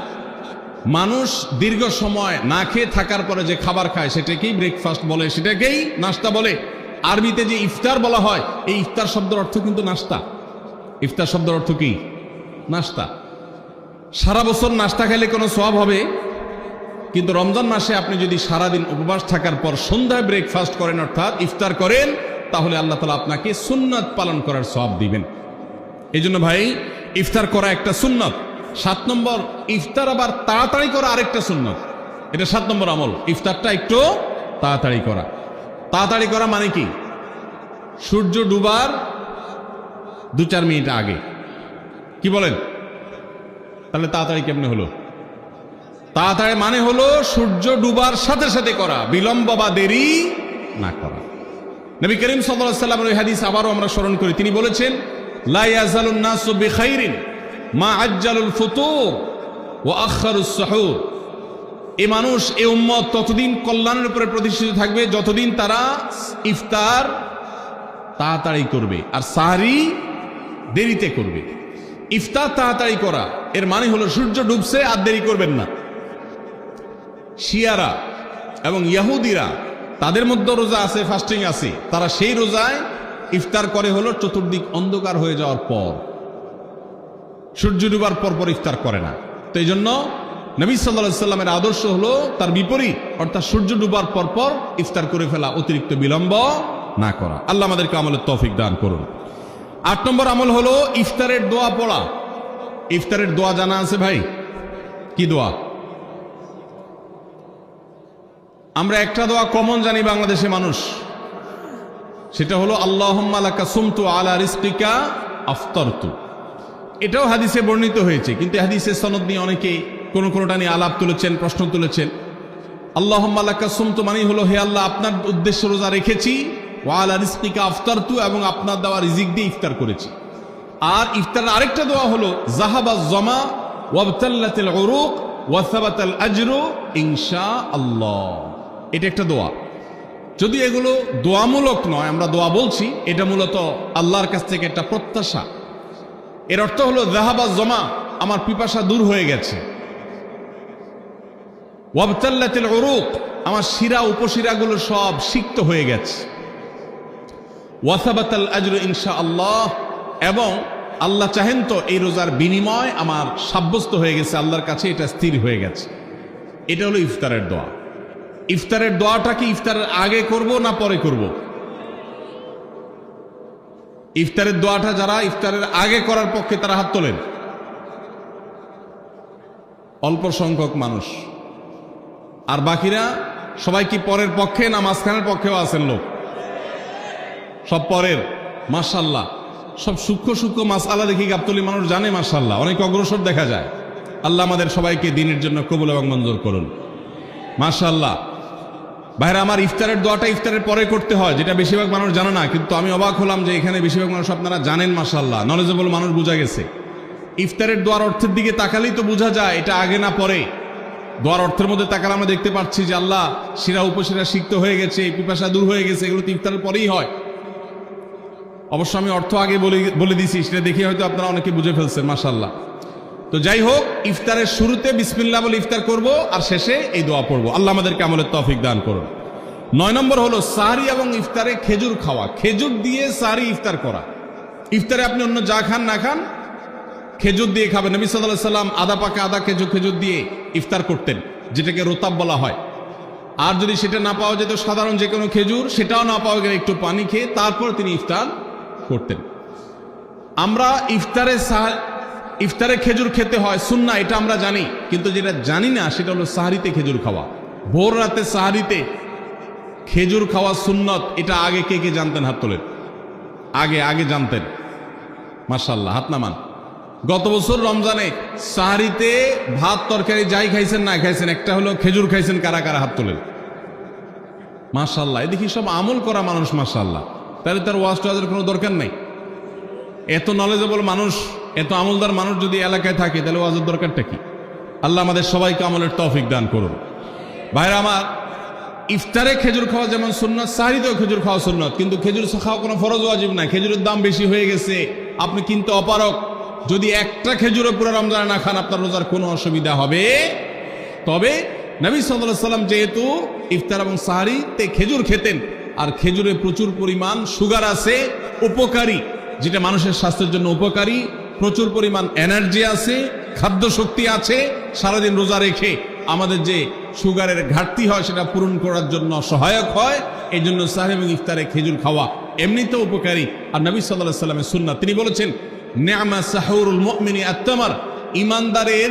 মানুষ দীর্ঘ সময় না খেয়ে থাকার পরে যে খাবার খায় সেটাকেই ব্রেকফাস্ট বলে, সেটাকেই নাস্তা বলে। আরবিতে যে ইফতার বলা হয়, এই ইফতার শব্দের অর্থ কিন্তু নাস্তা। ইফতার শব্দের অর্থ কি? নাস্তা। সারা বছর নাস্তা খেলে কোনো সওয়াব হবে, কিন্তু রমজান মাসে আপনি যদি সারাদিন উপবাস থাকার পর সন্ধ্যায় ব্রেকফাস্ট করেন, অর্থাৎ ইফতার করেন, তাহলে আল্লাহ তাআলা আপনাকে সুন্নাত পালন করার সওয়াব দিবেন। এই জন্য ভাই, ইফতার করা একটা সুন্নত। 7 নম্বর, ইফতার আবার তাড়াতাড়ি করা আরেকটা সুন্নত। এটা 7 নম্বর আমল, ইফতারটা একটু তাড়াতাড়ি করা। তাড়াতাড়ি করা মানে কি? সূর্য ডুবার 2-4 মিনিট আগে। কি বলেন? তাহলে তাড়াতাড়ি কেমনে হলো? তাড়াতাড়ি মানে হলো সূর্য ডুবার সাথে সাথে করা, বিলম্ব বা দেরি না করা। নবী করিম সাল্লাল্লাহু আলাইহি ওয়াসাল্লামের ওই হাদিস আবারও আমরা স্মরণ করি। তিনি বলেছেন, লা ইয়াজালুন নাসু বিখাইরিন মা আজ্জালুল ফুতুর ওয়া আখারুস সুহুর। এই মানুষ, এই উম্মত ততদিন কল্যাণের উপরে প্রতিষ্ঠিত থাকবে যতদিন তারা ইফতার তাড়াতাড়ি করবে আর সাহরি দেরিতে করবে। ইফতার তাড়াতাড়ি করা এর মানে হলো সূর্য ডুবছে আর দেরি করবেন না। শিয়ারা এবং ইহুদিরা, তাদের মধ্যে রোজা আছে, ফাস্টিং আছে, তারা সেই রোজায় ইফতার করে হলো চতুর্দিক অন্ধকার হয়ে যাওয়ার পর, সূর্য ডুবার পর পর ইফতার করে না। তো এই জন্য নবী সাল্লাল্লাহু আলাইহি সাল্লামের আদর্শ হলো তার বিপরীত, অর্থাৎ সূর্য ডুবার পর পর ইফতার করে ফেলা, অতিরিক্ত বিলম্ব না করা। আল্লাহ আমাদেরকে আমলের তৌফিক দান করুন। 8 নম্বর আমল হলো ইফতারের দোয়া পড়া। ইফতারের দোয়া জানা আছে ভাই? কি দোয়া? আমরা একটা দোয়া কমন জানি বাংলাদেশে মানুষ, সেটা হলো আল্লাহুম্মা লাকা সুমতু আলা রিজকিকা আফতারতু। এটাও হাদিসে বর্ণিত হয়েছে, কিন্তু হাদিসের সনদ নিয়ে অনেকে কোনটা নিয়ে আলাপ তুলেছেন, প্রশ্ন তুলেছেন। আল্লাহুম্মা লাকা সুমতু মানে হলো, হে আল্লাহ, আপনার উদ্দেশ্যে রোজা রেখেছি, ওয়া আলা রিজকিকা আফতারতু, এবং আপনার দেওয়া রিজিক দিয়ে ইফতার করেছি। আর ইফতারের আরেকটা দোয়া হলো যাহাবাজ জামা ওয়াবতাল্লাতিল উরুক ওয়া সাবাতাল আজরু ইনশাআল্লাহ। এটা একটা দোয়া। যদি এগুলো দোয়ামূলক নয়, আমরা দোয়া বলছি, এটা মূলত আল্লাহর কাছ থেকে একটা প্রত্যাশা। এর অর্থ হলো যাহাবাজ জামা, আমার পিপাসা দূর হয়ে গেছে, ওয়াবতাল্লাতিল উরুক, আমার শিরা উপশিরাগুলো সব সিক্ত হয়ে গেছে, ওয়া সাবাতাল আজরু ইনশাআল্লাহ, এবং আল্লাহ চাহেন তো এই রোজার বিনিময় আমার সাব্যস্ত হয়ে গেছে আল্লাহর কাছে, এটা স্থির হয়ে গেছে। এটা হলো ইফতারের দোয়া। ইফতারের দোয়াটা কি ইফতারের আগে করব না পরে করব? ইফতারের দোয়াটা যারা ইফতারের আগে করার পক্ষে তারা হাত তোলেন। অল্প সংখ্যক মানুষ, আর বাকিরা সবাই কি পরের পক্ষে না মাঝখানের পক্ষেও আছেন লোক? সব পরের। মাশাআল্লাহ, সব সূক্ষ্ম সূক্ষ্ম মাসআলা দেখি গাবতলী মানুষ জানে। মাশাআল্লাহ, অনেক অগ্রসর দেখা যায়। আল্লাহ আমাদের সবাইকে দ্বীনের জন্য কবুল এবং মঞ্জুর করুন। মাশাআল্লাহ। ভাইরা আমার, ইফতারের দোয়াটা ইফতারের পরে করতে হয়, যেটা বেশিরভাগ মানুষ জানে না, কিন্তু আমি অবাক হলাম যে এখানে বেশিরভাগ মানুষ আপনারা জানেন। মাশাআল্লাহ, নলেজেবল মানুষ, বোঝা গেছে। ইফতারের দোয়ার অর্থের দিকে তাকালেই তো বোঝা যায় এটা আগে না পরে। দোয়ার অর্থের মধ্যে তাকালে আমরা দেখতে পাচ্ছি যে আল্লাহ শিরা উপশিরা সিক্ত হয়ে গেছে, পিপাসা দূর হয়ে গেছে, এগুলো তো ইফতারের পরেই হয়। অবশ্য আমি অর্থ আগে বলে দিছি, সেটা দেখে হয়তো আপনারা অনেকে বুঝে ফেলছেন। মাশাআল্লাহ। তো যাই হোক, ইফতারের শুরুতে বিসমিল্লাহ বলে ইফতার করব, আর শেষে এই দোয়া পড়বো। আল্লাহ আমাদেরকে আমলের তৌফিক দান করুন। 9 নম্বর হলো সাহরি এবং ইফতারে খেজুর খাওয়া। খেজুর দিয়ে সাহরি ইফতার করা। ইফতারে আপনি অন্য যা খান না খান, খেজুর দিয়ে খাবেন। নবী সাল্লাল্লাহু আলাইহি সাল্লাম আদা পাকা আদা খেজুর দিয়ে ইফতার করতেন, যেটাকে রোতাব বলা হয়। আর যদি সেটা না পাওয়া যেত, সাধারণ যে কোনো খেজুর, সেটাও না পাওয়া গেলে একটু পানি খেয়ে তারপর তিনি ইফতার করতেন। আমরা ইফতারে খেজুর খেতে হয় সুন্নাহ, এটা আমরা জানি, কিন্তু যেটা জানি না সেটা হলো সাহরিতে খেজুর খাওয়া। ভোর রাতে সাহরিতে খেজুর খাওয়া সুন্নত। এটা আগে কে কে জানতেন? হাত তোলেন। আগে জানতেন? মাশাআল্লাহ, হাত নামান। গত বছর রমজানে সাহরিতে ভাত তরকারি যাই খাইছেন না খাইছেন, একটা হলো খেজুর খাইছেন, কারা কারা হাত তোলেন? মাশাআল্লাহ, এদিকে সব আমল করা মানুষ। মাশাআল্লাহ, তাহলে তার ওয়াজ টোয়াজের কোনো দরকার নেই। এত নলেজেবল মানুষ, এত আমলদার মানুষ যদি এলাকায় থাকে, তাহলে ওয়াজের দরকারটা কি? আল্লাহ আমাদের সবাইকে আমলের তৌফিক দান করুন। ভাইরা আমার, ইফতারে খেজুর খাওয়া যেমন সুন্নাত, সাহরিতেও খেজুর খাওয়া সুন্নাত, কিন্তু খেজুর খাওয়া কোনো ফরজ ওয়াজিব না। খেজুরের দাম বেশি হয়ে গেছে, আপনি কিনতে অপারক। যদি একটা খেজুরও পুরো রমজানে না খান, আপনার রোজার কোনো অসুবিধা হবে। তবে নবী সাল্লাল্লাহু আলাইহি সাল্লাম যেহেতু ইফতার এবং সাহরিতে খেজুর খেতেন, আর খেজুরে প্রচুর পরিমাণ সুগার আছে, উপকারী, যেটা মানুষের স্বাস্থ্যের জন্য উপকারী, প্রচুর পরিমাণ এনার্জি আছে, খাদ্য শক্তি আছে, সারাদিন রোজা রেখে আমাদের যে সুগারের ঘাটতি হয় সেটা পূরণ করার জন্য সহায়ক হয়। এই জন্য সাহরি এবং ইফতারে খেজুর খাওয়া এমনিতেও উপকারী। আর নবী সাল্লাল্লাহু আলাইহি সাল্লামের সুন্নাত, তিনি বলেছেন, নি'মা সাহুরুল মুমিনি আত-তামার, ইমানদারের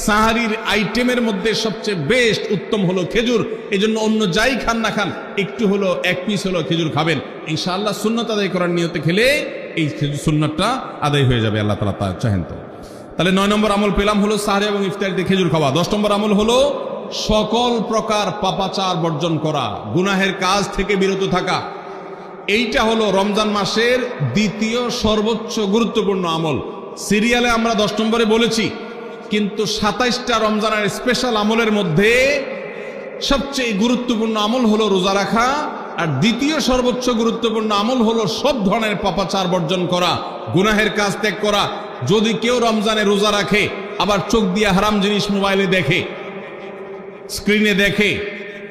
সাহারির আইটেমের মধ্যে সবচেয়ে বেস্ট উত্তম হলো খেজুর। এই জন্য অন্য যাই খান না খান, একটু হলো, এক পিস হলো খেজুর খাবেন। ইনশাআল্লাহ সুন্নাত আদায় করার নিয়তে খেলে এই সুন্নাতটা আদায় হয়ে যাবে, আল্লাহ তাআলা তা চাহেন তো। তাহলে 9 নম্বর আমল পেলাম হলো সাহরি এবং ইফতারিতে খেজুর খাওয়া। 10 নম্বর আমল হলো সকল প্রকার পাপাচার বর্জন করা, গুনাহের কাজ থেকে বিরত থাকা। এইটা হলো রমজান মাসের দ্বিতীয় সর্বোচ্চ গুরুত্বপূর্ণ আমল। সিরিয়ালে আমরা 10 নম্বরে বলেছি, কিন্তু 27টা রমজানের স্পেশাল আমলের মধ্যে সবচেয়ে গুরুত্বপূর্ণ আমল হলো রোজা রাখা, আর দ্বিতীয় সর্বোচ্চ গুরুত্বপূর্ণ আমল হলো সব ধরনের পাপাচার বর্জন করা, গুনাহের কাজ ত্যাগ করা। যদি কেউ রমজানে রোজা রাখে, আবার চোখ দিয়ে হারাম জিনিস মোবাইলে দেখে, স্ক্রিনে দেখে,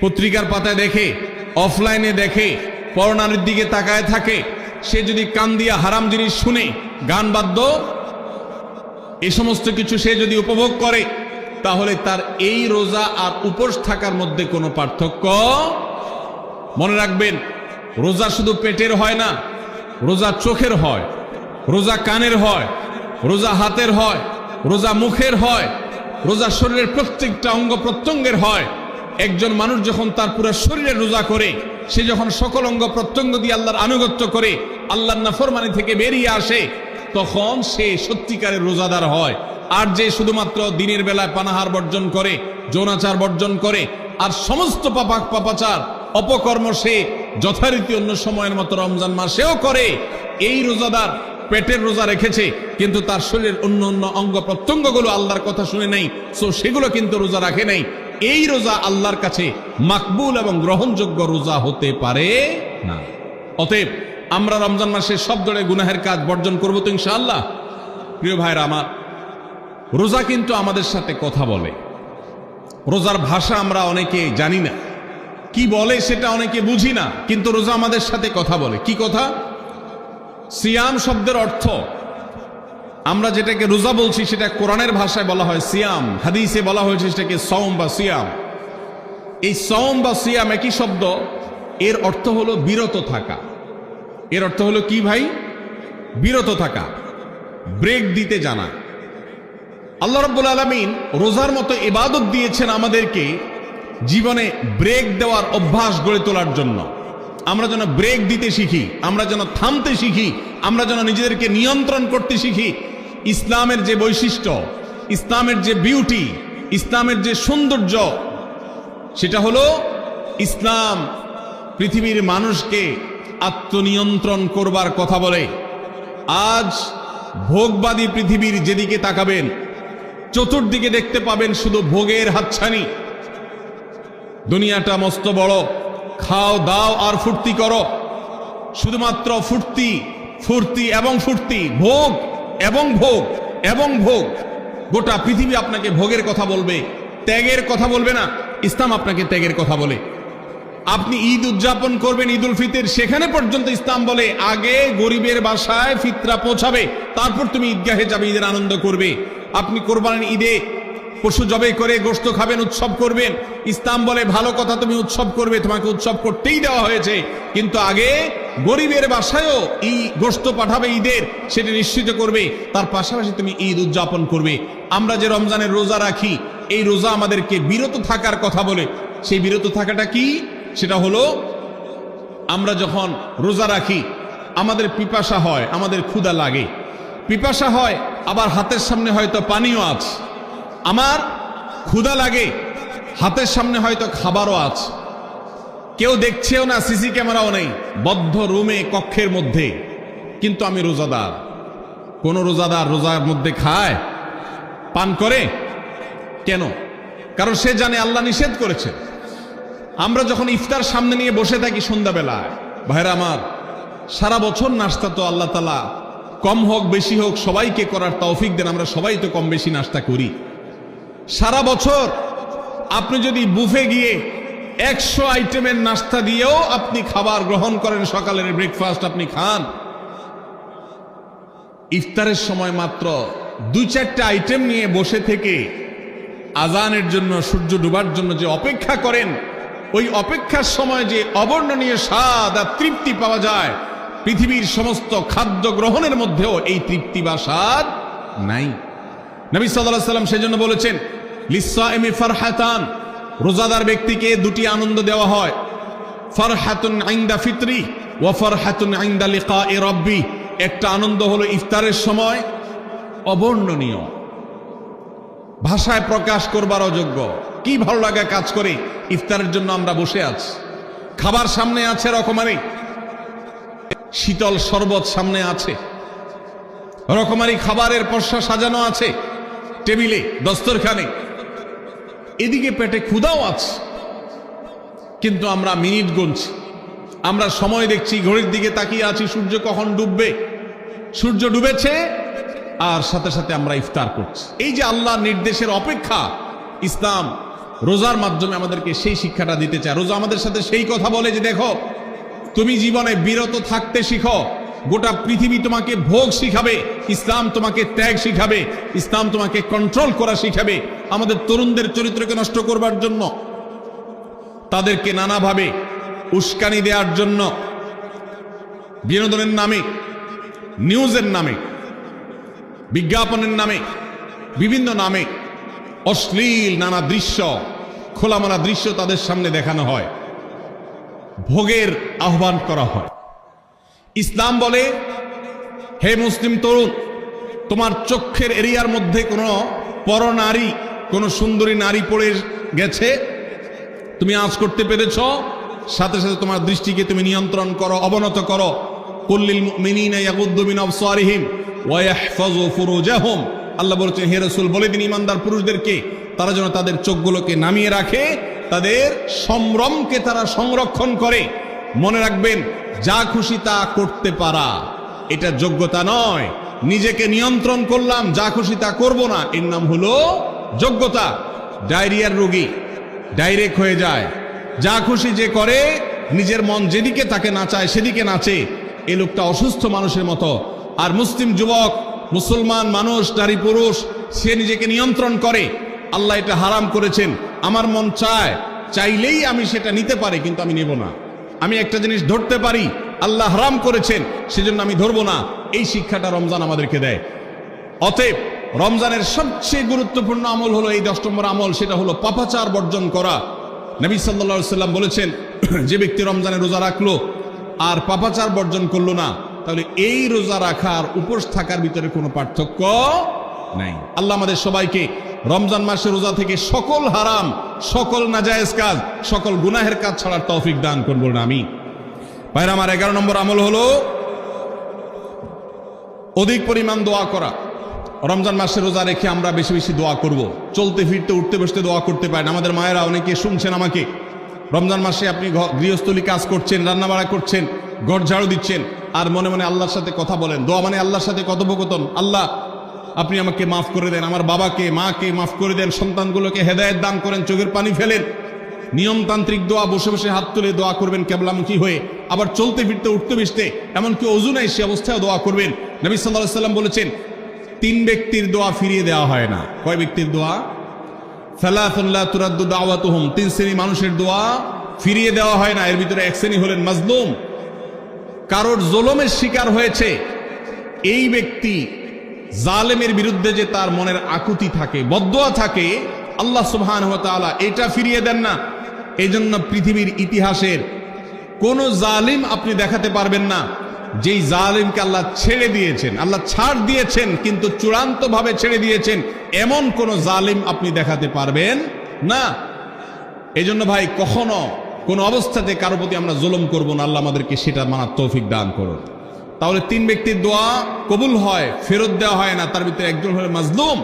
পত্রিকার পাতায় দেখে, অফলাইনে দেখে, পরনারীর দিকে তাকায় থাকে, সে যদি কান দিয়ে হারাম জিনিস শুনে, গান বাদ্য, এই সমস্ত কিছু সে যদি উপভোগ করে, তাহলে তার এই রোজা আর উপোস থাকার মধ্যে কোনো পার্থক্য। মনে রাখবেন, রোজা শুধু পেটের হয় না, রোজা চোখের হয়, রোজা কানের হয়, রোজা হাতের হয়, রোজা মুখের হয়, রোজা শরীরের প্রত্যেকটা অঙ্গ প্রত্যঙ্গের হয়। একজন মানুষ যখন তার পুরো শরীরের রোজা করে, সে যখন সকল অঙ্গ প্রত্যঙ্গ দিয়ে আল্লাহর আনুগত্য করে, আল্লাহর নাফরমানি থেকে বেরিয়ে আসে, তখন সে সত্যিকারের রোজাদার হয়। আর যে শুধুমাত্র দিনের বেলায় পানাহার বর্জন করে, যৌনাচার বর্জন করে, আর সমস্ত পাপাচার অপকর্ম সে যথারীতি অন্য সময়ের মতো রমজান মাসেও করে, এই রোজাদার পেটের রোজা রেখেছে, কিন্তু তার শরীরের অন্য অন্য অঙ্গ প্রত্যঙ্গগুলো আল্লাহর কথা শুনে নাই, সো সেগুলো কিন্তু রোজা রাখে নাই। এই রোজা আল্লাহর কাছে মাকবুল এবং গ্রহণযোগ্য রোজা হতে পারে না। অতএব আমরা রমজান মাসে সব ধরনের গুনাহের কাজ বর্জন করবো তো ইনশাআল্লাহ। প্রিয় ভাইরা আমার, রোজা কিন্তু আমাদের সাথে কথা বলে। রোজার ভাষা আমরা অনেকে জানি না, কি বলে সেটা অনেকে বুঝি না, কিন্তু রোজা আমাদের সাথে কথা বলে। কি কথা? সিয়াম শব্দের অর্থ, আমরা যেটাকে রোজা বলছি সেটা কোরআনের ভাষায় বলা হয় সিয়াম, হাদিসে বলা হয়েছে সেটাকে সওম বা সিয়াম। এই সওম বা সিয়াম একই শব্দ, এর অর্থ হলো বিরত থাকা। এর অর্থ হলো কি ভাই? বিরত থাকা, ব্রেক দিতে জানা। আল্লাহ রাব্বুল আলামিন রোজার মতো ইবাদত দিয়েছেন আমাদেরকে জীবনে ব্রেক দেওয়ার অভ্যাস গড়ে তোলার জন্য। আমরা যেন ব্রেক দিতে শিখি, আমরা যেন থামতে শিখি, আমরা যেন নিজেদেরকে নিয়ন্ত্রণ করতে শিখি। ইসলামের যে বৈশিষ্ট্য, ইসলামের যে বিউটি, ইসলামের যে সৌন্দর্য, সেটা হলো ইসলাম পৃথিবীর মানুষকে আত্মনিয়ন্ত্রণ করবার কথা বলে। আজ ভোগবাদী পৃথিবীর যেদিকে তাকাবেন, চতুর্দিকে দেখতে পাবেন শুধু ভোগের হাতছানি। দুনিয়াটা মস্ত বড়, খাও দাও আর ফুর্তি করো, শুধুমাত্র ফুর্তি ফুর্তি এবং ফুর্তি, ভোগ এবং ভোগ এবং ভোগ। গোটা পৃথিবী আপনাকে ভোগের কথা বলবে, ত্যাগের কথা বলবে না। ইসলাম আপনাকে ত্যাগের কথা বলে। আপনি ঈদ উদযাপন করবেন, ঈদ উল ফিতর, সেখানে পর্যন্ত ইসলাম বলে আগে গরিবের বাসায় ফিতরা পৌঁছাবে, তারপর তুমি ঈদগাহে যাবে, ঈদের আনন্দ করবে। আপনি কোরবানির ঈদে পশু জবাই করে গোশত খাবেন, উৎসব করবেন। ইসলাম বলে ভালো কথা, তুমি উৎসব করবে, তোমাকে উৎসব করতেই দেওয়া হয়েছে, কিন্তু আগে গরিবের বাসায়ও এই গোশত পাঠাবে ঈদের, সেটা নিশ্চিত করবে, তার পাশাপাশি তুমি ঈদ উদযাপন করবে। আমরা যে রমজানের রোজা রাখি, এই রোজা আমাদেরকে বিরত থাকার কথা বলে। সেই বিরত থাকাটা কি? সেটা হলো আমরা যখন রোজা রাখি আমাদের পিপাসা হয়, আমাদের ক্ষুধা লাগে, পিপাসা হয়, আবার হাতের সামনে হয়তো পানিও আছে। আমার ক্ষুধা লাগে, হাতের সামনে হয়তো খাবারও আছে, কেউ দেখছেও না, সিসি ক্যামেরাও নেই, বদ্ধ রুমে কক্ষের মধ্যে, কিন্তু আমি রোজাদার। কোন রোজাদার রোজার মধ্যে খায়, পান করে? কেন? কারণ সে জানে আল্লাহ নিষেধ করেছে। আমরা যখন ইফতার সামনে নিয়ে বসে থাকি সন্ধ্যাবেলায়, ভাইরা আমার, সারা বছর নাস্তা তো আল্লাহ তাআলা কম হোক বেশি হোক সবাইকে করার তৌফিক দেন। আমরা সবাই তো কম বেশি নাস্তা করি সারা বছর। আপনি যদি বুফে গিয়ে 100 আইটেমের নাস্তা দিয়েও আপনি খাবার গ্রহণ করেন, সকালের ব্রেকফাস্ট আপনি খান, ইফতারের সময় মাত্র 2-4টা আইটেম নিয়ে বসে থেকে আজানের জন্য, সূর্য ডুবার জন্য যে অপেক্ষা করেন, ওই অপেক্ষার সময় যে অবর্ণনীয় স্বাদ আর তৃপ্তি পাওয়া যায়, পৃথিবীর সমস্ত খাদ্য গ্রহণের মধ্যেও এই তৃপ্তি বা স্বাদ নাই। নবী সাল্লাল্লাহু আলাইহি ওয়াসাল্লাম সেজন্য বলেছেন, লিসসাইমি ফারহাতান, রোজাদার ব্যক্তিকে দুটি আনন্দ দেওয়া হয়, ফারহাতুন ইনদা ফিতরি ওয়া ফারহাতুন ইনদা লিকাই রাব্বি। একটা আনন্দ হলো ইফতারের সময়, অবর্ণনীয়, ভাষায় প্রকাশ করবার অযোগ্য। কি ভালো লাগা কাজ করে, ইফতারের জন্য আমরা বসে আছি, খাবার সামনে আছে, রকমারি শীতল শরবত সামনে আছে, রকমারি খাবারের পসরা সাজানো আছে টেবিলে, দস্তরখানে, এদিকে পেটে ক্ষুধাও আছে, কিন্তু আমরা মিনিট গুনছি, আমরা সময় দেখছি, ঘড়ির দিকে তাকিয়ে আছি, সূর্য কখন ডুববে। সূর্য ডুবেছে আর সাথে সাথে আমরা ইফতার করছি। এই যে আল্লাহর নির্দেশের অপেক্ষা, ইসলাম রোজার মাধ্যমে আমাদেরকে সেই শিক্ষাটা দিতে চায়। রোজা আমাদের সাথে সেই কথা বলে যে দেখো, তুমি জীবনে বিরত থাকতে শিখো, গোটা পৃথিবী তোমাকে ভোগ শিখাবে, ইসলাম তোমাকে ত্যাগ শিখাবে, ইসলাম তোমাকে কন্ট্রোল করা শিখাবে। আমাদের তরুণদের চরিত্রকে নষ্ট করবার জন্য, তাদেরকে নানাভাবে উস্কানি দেওয়ার জন্য, বিনোদনের নামে, নিউজের নামে, বিজ্ঞাপনের নামে, বিভিন্ন নামে অশ্লীল নানা দৃশ্য, খোলামেলা দৃশ্য তাদের সামনে দেখানো হয়, ভোগের আহ্বান করা হয়। ইসলাম বলে, হে মুসলিম তরুণ, তোমার চোখের এরিয়ার মধ্যে কোনো পরনারী, কোনো সুন্দরী নারী পড়ে গেছে, তুমি আঁচ করতে পেরেছ, সাথে সাথে তোমার দৃষ্টিকে তুমি নিয়ন্ত্রণ করো, অবনত করো। কুল্লিল মুমিনিনা ইয়াগুদ্দু মিন আবসারিহিম ওয়া ইয়াহফাযু ফুরুজাহুম। আল্লাহ বলেছেন, হে রাসূল বলে দিন ইমানদার পুরুষদেরকে, তারা যেন তাদের চোখগুলোকে নামিয়ে রাখে, তাদের সম্ভ্রমকে তারা সংরক্ষণ করে। মনে রাখবেন, যা খুশি তা করতে পারা এটা যোগ্যতা নয়। নিজেকে নিয়ন্ত্রণ করলাম, যা খুশি তা করব না, এর নাম হলো যোগ্যতা। ডায়রিয়ার রোগী ডাইরেক্ট হয়ে যায়, যা খুশি যে করে, নিজের মন যেদিকে তাকে নাচায় সেদিকে নাচে, এই লোকটা অসুস্থ মানুষের মতো। আর মুসলিম যুবক, মুসলমান মানুষ, নারী পুরুষ, সে নিজেকে নিয়ন্ত্রণ করে। আল্লাহ এটা হারাম করেছেন, আমার মন চায়, চাইলেই আমি সেটা নিতে পারি, কিন্তু আমি নেব না। আমি একটা জিনিস ধরতে পারি, আল্লাহ হারাম করেছেন, সেজন্য আমি ধরবো না। এই শিক্ষাটা রমজান আমাদেরকে দেয়। অতএব রমজানের সবচেয়ে গুরুত্বপূর্ণ আমল হলো এই 10 নম্বর আমল, সেটা হলো পাপাচার বর্জন করা। নবী সাল্লাল্লাহু আলাইহি সাল্লাম বলেছেন, যে ব্যক্তি রমজানে রোজা রাখলো আর পাপাচার বর্জন করলো না, তাহলে এই রোজা রাখার উপোস থাকার ভিতরে কোনো পার্থক্য নাই। আল্লাহ আমাদের সবাইকে রমজান মাসে রোজা থেকে সকল হারাম, সকল নাজায়েজ কাজ, সকল গুনাহের কাজ ছাড়ার তৌফিক দান করুন, বলুন আমিন। ভাইরা আমার, 11 নম্বর আমল হলো অধিক পরিমাণ দোয়া করা। রমজান মাসে রোজা রেখে আমরা বেশি বেশি দোয়া করব। চলতে ফিরতে উঠতে বসতে দোয়া করতে পারেন। আমাদের মায়েরা অনেকে শুনছেন আমাকে, রমজান মাসে আপনি গৃহস্থলী কাজ করছেন, রান্না বাড়া করছেন, ঘর ঝাড়ু দিচ্ছেন, আর মনে মনে আল্লাহর সাথে কথা বলেন। দোয়া মানে আল্লাহর সাথে কথোপকথন। আল্লাহ, আপনি আমাকে মাফ করে দেন, আমার বাবাকে মাকে মাফ করে দেন, সন্তানগুলোকে হেদায়েত দান করেন, চোখের পানি ফেলেন। নিয়মতান্ত্রিক দোয়া, বসে বসে হাত তুলে দোয়া করবেন কেবলামুখী হয়ে। আবার চলতে ফিরতে উঠতে বসতে, এমনকি ওযু নাই সে অবস্থায় দোয়া করবেন। নবী সাল্লাল্লাহু আলাইহি সাল্লাম বলেছেন, 3 ব্যক্তির দোয়া ফিরিয়ে দেওয়া হয় না। কয় ব্যক্তির দোয়া? সালাতুন লা তুরাদ্দু দাওয়াতুহুম, 3 শ্রেণী মানুষের দোয়া ফিরিয়ে দেওয়া হয় না। এর ভিতরে এক শ্রেণী হলেন মাজলুম, কারোর জুলুমের শিকার হয়েছে। এই ব্যক্তি জালেমের বিরুদ্ধে যে তার মনের আকুতি থাকে, বদদোয়া থাকে, আল্লাহ সুবহানাহু ওয়া তাআলা এটা ফিরিয়ে দেন না। এই জন্য পৃথিবীর ইতিহাসের কোন জালিম আপনি দেখাতে পারবেন না যেই জালিমকে আল্লাহ ছেড়ে দিয়েছেন, আল্লাহ ছাড় দিয়েছেন কিন্তু চূড়ান্ত ভাবে ছেড়ে দিয়েছেন, এমন কোন জালিম আপনি দেখাতে পারবেন না। এই জন্য ভাই, কখনো কোন অবস্থাতে কারো প্রতি আমরা জুলুম করব না। আল্লাহ আমাদেরকে সেটা মানার তৌফিক দান করুন। তাহলে 3 ব্যক্তির দোয়া কবুল হয়, ফেরত দেওয়া হয় না। তার ভিতরে একজন হলো মাজলুম,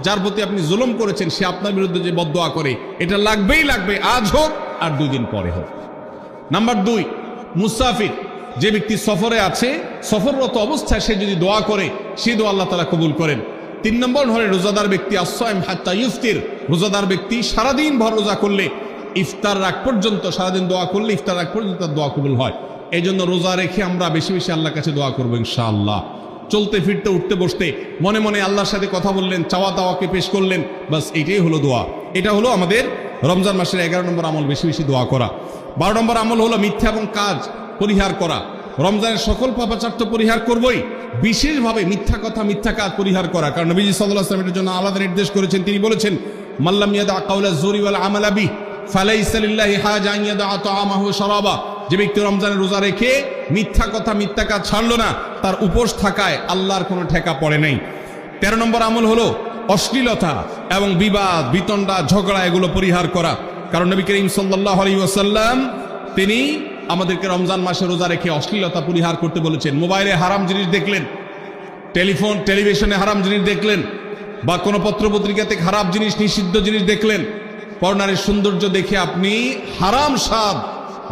যার প্রতি আপনি জুলুম করেছেন, সে আপনার বিরুদ্ধে যে বদদোয়া করে, এটা লাগবেই লাগবে, আজ হোক আর 2 দিন পরে হোক। নাম্বার 2, মুসাফির, যে ব্যক্তি সফরে আছে, সফররত অবস্থায় সে যদি দোয়া করে, সে দোয়া আল্লাহ তাআলা কবুল করেন। 3 নম্বর হলো রোজাদার ব্যক্তি, আস-সাইম হাত্তা ইফতির, রোজাদার ব্যক্তি সারাদিন ভর রোজা করলে ইফতার রাগ পর্যন্ত, সারাদিন দোয়া করলে ইফতার রাগ পর্যন্ত তার দোয়া কবুল হয়। এই জন্য রোজা রেখে আমরা বেশি বেশি আল্লাহর কাছে দোয়া করবো ইনশাআল্লাহ। চলতে ফিরতে উঠতে বসতে মনে মনে আল্লাহর সাথে কথা বললেন, চাওয়া দাওয়াকে পেশ করলেন, বাস এটাই হলো দোয়া। এটা হলো আমাদের রমজান মাসের 11 নম্বর আমল, বেশি বেশি দোয়া করা। 12 নম্বর আমল হলো মিথ্যা এবং কাজ পরিহার করা। রমজানের সকল পাপাচার তো পরিহার করবই, বিশেষভাবে মিথ্যা কথা, মিথ্যা কাজ পরিহার করা। কারণ নবীজি সাল্লাল্লাহু আলাইহি ওয়াসাল্লাম এর জন্য আলাদা নির্দেশ করেছেন। তিনি বলেছেন, মাল্লাম ইয়াদা কাওলা যুরি ওয়াল আমালা বিহি ফালাইসা লিল্লাহি হাজা আন ইয়াদা তাআমাহু ওয়া শারাবা। যে ব্যক্তি রমজানের রোজা রেখে মিথ্যা কথা, মিথ্যা কাজ ছাড়লো না, তার উপোস থাকায় আল্লাহর কোনো ঠেকা পড়ে নাই। 13 নম্বর আমল হলো অশ্লীলতা এবং বিবাদ, বিতণ্ডা, ঝগড়া, এগুলো পরিহার করা। কারণ নবী করিম সাল্লাল্লাহু আলাইহি ওয়াসাল্লাম তিনি আমাদেরকে রমজান মাসে রোজা রেখে অশ্লীলতা পরিহার করতে বলেছেন। মোবাইলে হারাম জিনিস দেখলেন, টেলিভিশনে হারাম জিনিস দেখলেন, বা কোনো পত্রপত্রিকাতে খারাপ জিনিস, নিষিদ্ধ জিনিস দেখলেন, পর্নারীর সৌন্দর্য দেখে আপনি হারাম স্বাদ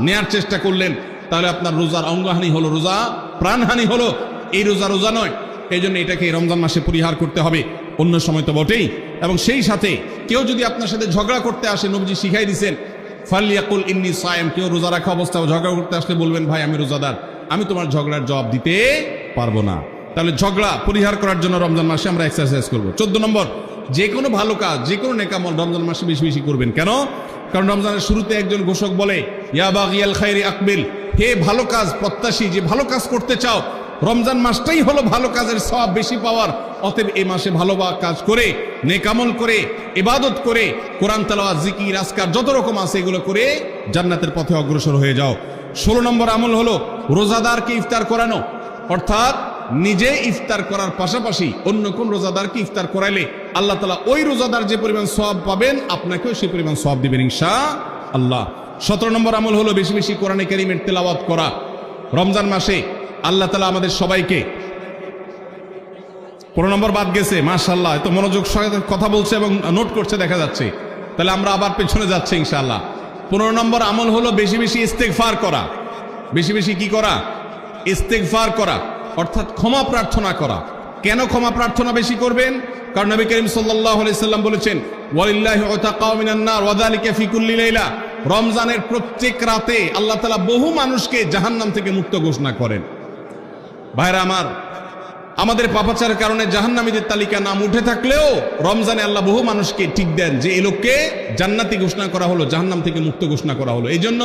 নেয়ার চেষ্টা করলেন, তাহলে আপনার রোজার অঙ্গহানি হলো, রোজা প্রাণহানি হলো। এই রোজা রোজা নয়। এই জন্য এটাকে রমজান মাসে পরিহার করতে হবে, অন্য সময় তো বটেই। এবং সেই সাথে কেউ যদি আপনার সাথে ঝগড়া করতে আসে, নবীজি শিখাই দিয়েছেন, ফালিয়াকুল ইন্নী সায়েম, কেউ রোজা রাখা অবস্থায় ঝগড়া করতে আসলে বলবেন, ভাই আমি রোজাদার, আমি তোমার ঝগড়ার জবাব দিতে পারবো না। তাহলে ঝগড়া পরিহার করার জন্য রমজান মাসে আমরা এক্সারসাইজ করবো। 14 নম্বর, যে কোনো ভালো কাজ, যে কোনো নেকামল রমজান মাসে বেশি বেশি করবেন। কেন? কারণ রমজানের শুরুতে একজন ঘোষক বলে, ইয়া বাগিয়াল খায়রি আকবিল, হে ভালো কাজ প্রত্যাশী, যে ভালো কাজ করতে চাও, রমজান মাসটাই হলো ভালো কাজের সওয়াব বেশি পাওয়ার। অতএব এই মাসে ভালো কাজ করে, নেকামল করে, ইবাদত করে, কোরআন তেলাওয়াত, জিকির, আজকার যত রকম আছে এগুলো করে জান্নাতের পথে অগ্রসর হয়ে যাও। 16 নম্বর আমল হলো রোজাদারকে ইফতার করানো। অর্থাৎ নিজে ইফতার করার পাশাপাশি অন্য কোন রোজাদারকে ইফতার করাইলে আল্লাহ তাআলা ওই রোজাদার যে পরিমাণ সওয়াব পাবেন, আপনাকেও সেই পরিমাণ সওয়াব দিবেন ইনশাআল্লাহ। 17 নম্বর আমল হলো বেশি বেশি কোরআনে কারীমের তেলাওয়াত করা। রমজান মাসে আল্লাহ তাআলা আমাদের সবাইকে, 15 নম্বর বাদ গেছে, মাশাআল্লাহ, এত মনোযোগ সহকারে কথা বলছে এবং নোট করছে দেখা যাচ্ছে। তাহলে আমরা আবার পেছনে যাচ্ছি ইনশাআল্লাহ। 15 নম্বর আমল হলো বেশি বেশি ইস্তেগফার করা। বেশি বেশি কি করা? ইস্তেগফার করা, অর্থাৎ ক্ষমা প্রার্থনা করা। কেন ক্ষমা প্রার্থনা বেশি করবেন? কারণ নবী করিম সাল্লাল্লাহু আলাইহি সাল্লাম বলেছেন, ওয়ালিল্লাহি উতাকাউ মিনান নার ওয়া যালিকা ফি কুল্লি লাইলা। রমজানের প্রত্যেক রাতে আল্লাহ তাআলা বহু মানুষকে জাহান্নাম থেকে মুক্ত ঘোষণা করেন। ভাইরা আমার, আমাদের পাপাচারের কারণে জাহান্নামীদের তালিকা নাম উঠে থাকলেও রমজানে আল্লাহ বহু মানুষকে ঠিক দেন যে এই লোককে জান্নাতি ঘোষণা করা হলো, জাহান্নাম থেকে মুক্ত ঘোষণা করা হলো। এই জন্য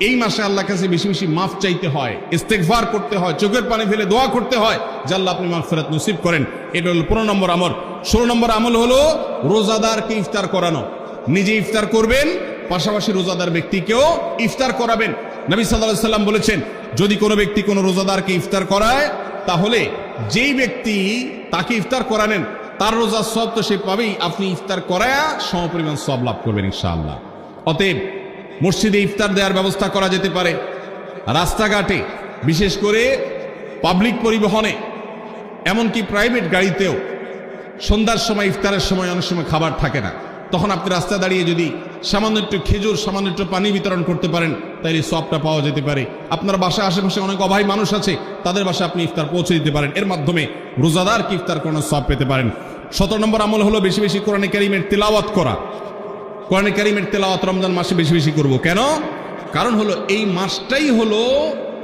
এই মাসে আল্লাহর কাছে বেশি বেশি মাফ চাইতে হয়, ইস্তেগফার করতে হয়, চোখের পানি ফেলে দোয়া করতে হয় যে আল্লাহ আপনি মাগফিরাত নসিব করেন। এটা হলো 15 নম্বর আমল। 16 নম্বর আমল হলো রোজাদারকে ইফতার করানো। নিজে ইফতার করবেন, পাশাপাশি রোজাদার ব্যক্তিকেও ইফতার করাবেন। নবী সাল্লাল্লাহু আলাইহি সাল্লাম বলেছেন, যদি কোনো ব্যক্তি কোনো রোজাদারকে ইফতার করায়, তাহলে যেই ব্যক্তি তাকে ইফতার করালেন তার রোজার সওয়াব তো সে পাবেই, আপনি ইফতার করায়া সমপরিমাণ সওয়াব লাভ করবেন ইনশাআল্লাহ। অতএব মসজিদে ইফতার দেওয়ার ব্যবস্থা করা যেতে পারে, রাস্তাঘাটে, বিশেষ করে পাবলিক পরিবহনে, এমনকি প্রাইভেট গাড়িতেও সন্ধ্যার সময়, ইফতারের সময় অনেক সময় খাবার থাকে না, তখন আপনি রাস্তায় দাঁড়িয়ে যদি সামান্য একটু খেজুর, সামান্য একটু পানি বিতরণ করতে পারেন, তাহলে সওয়াবটা পাওয়া যেতে পারে। আপনার বাসায় আশেপাশে অনেক অভাবী মানুষ আছে, তাদের বাসায় আপনি ইফতার পৌঁছে দিতে পারেন, এর মাধ্যমে রোজাদারকে ইফতার করানোর সওয়াব পেতে পারেন। 17 নম্বর আমল হলো বেশি বেশি কোরআনে কারীমের তিলাওয়াত করা। কোরআনে কারীমের তেলাওয়াত রমজান মাসে বেশি বেশি করব। কেন? কারণ হলো এই মাসটাই হলো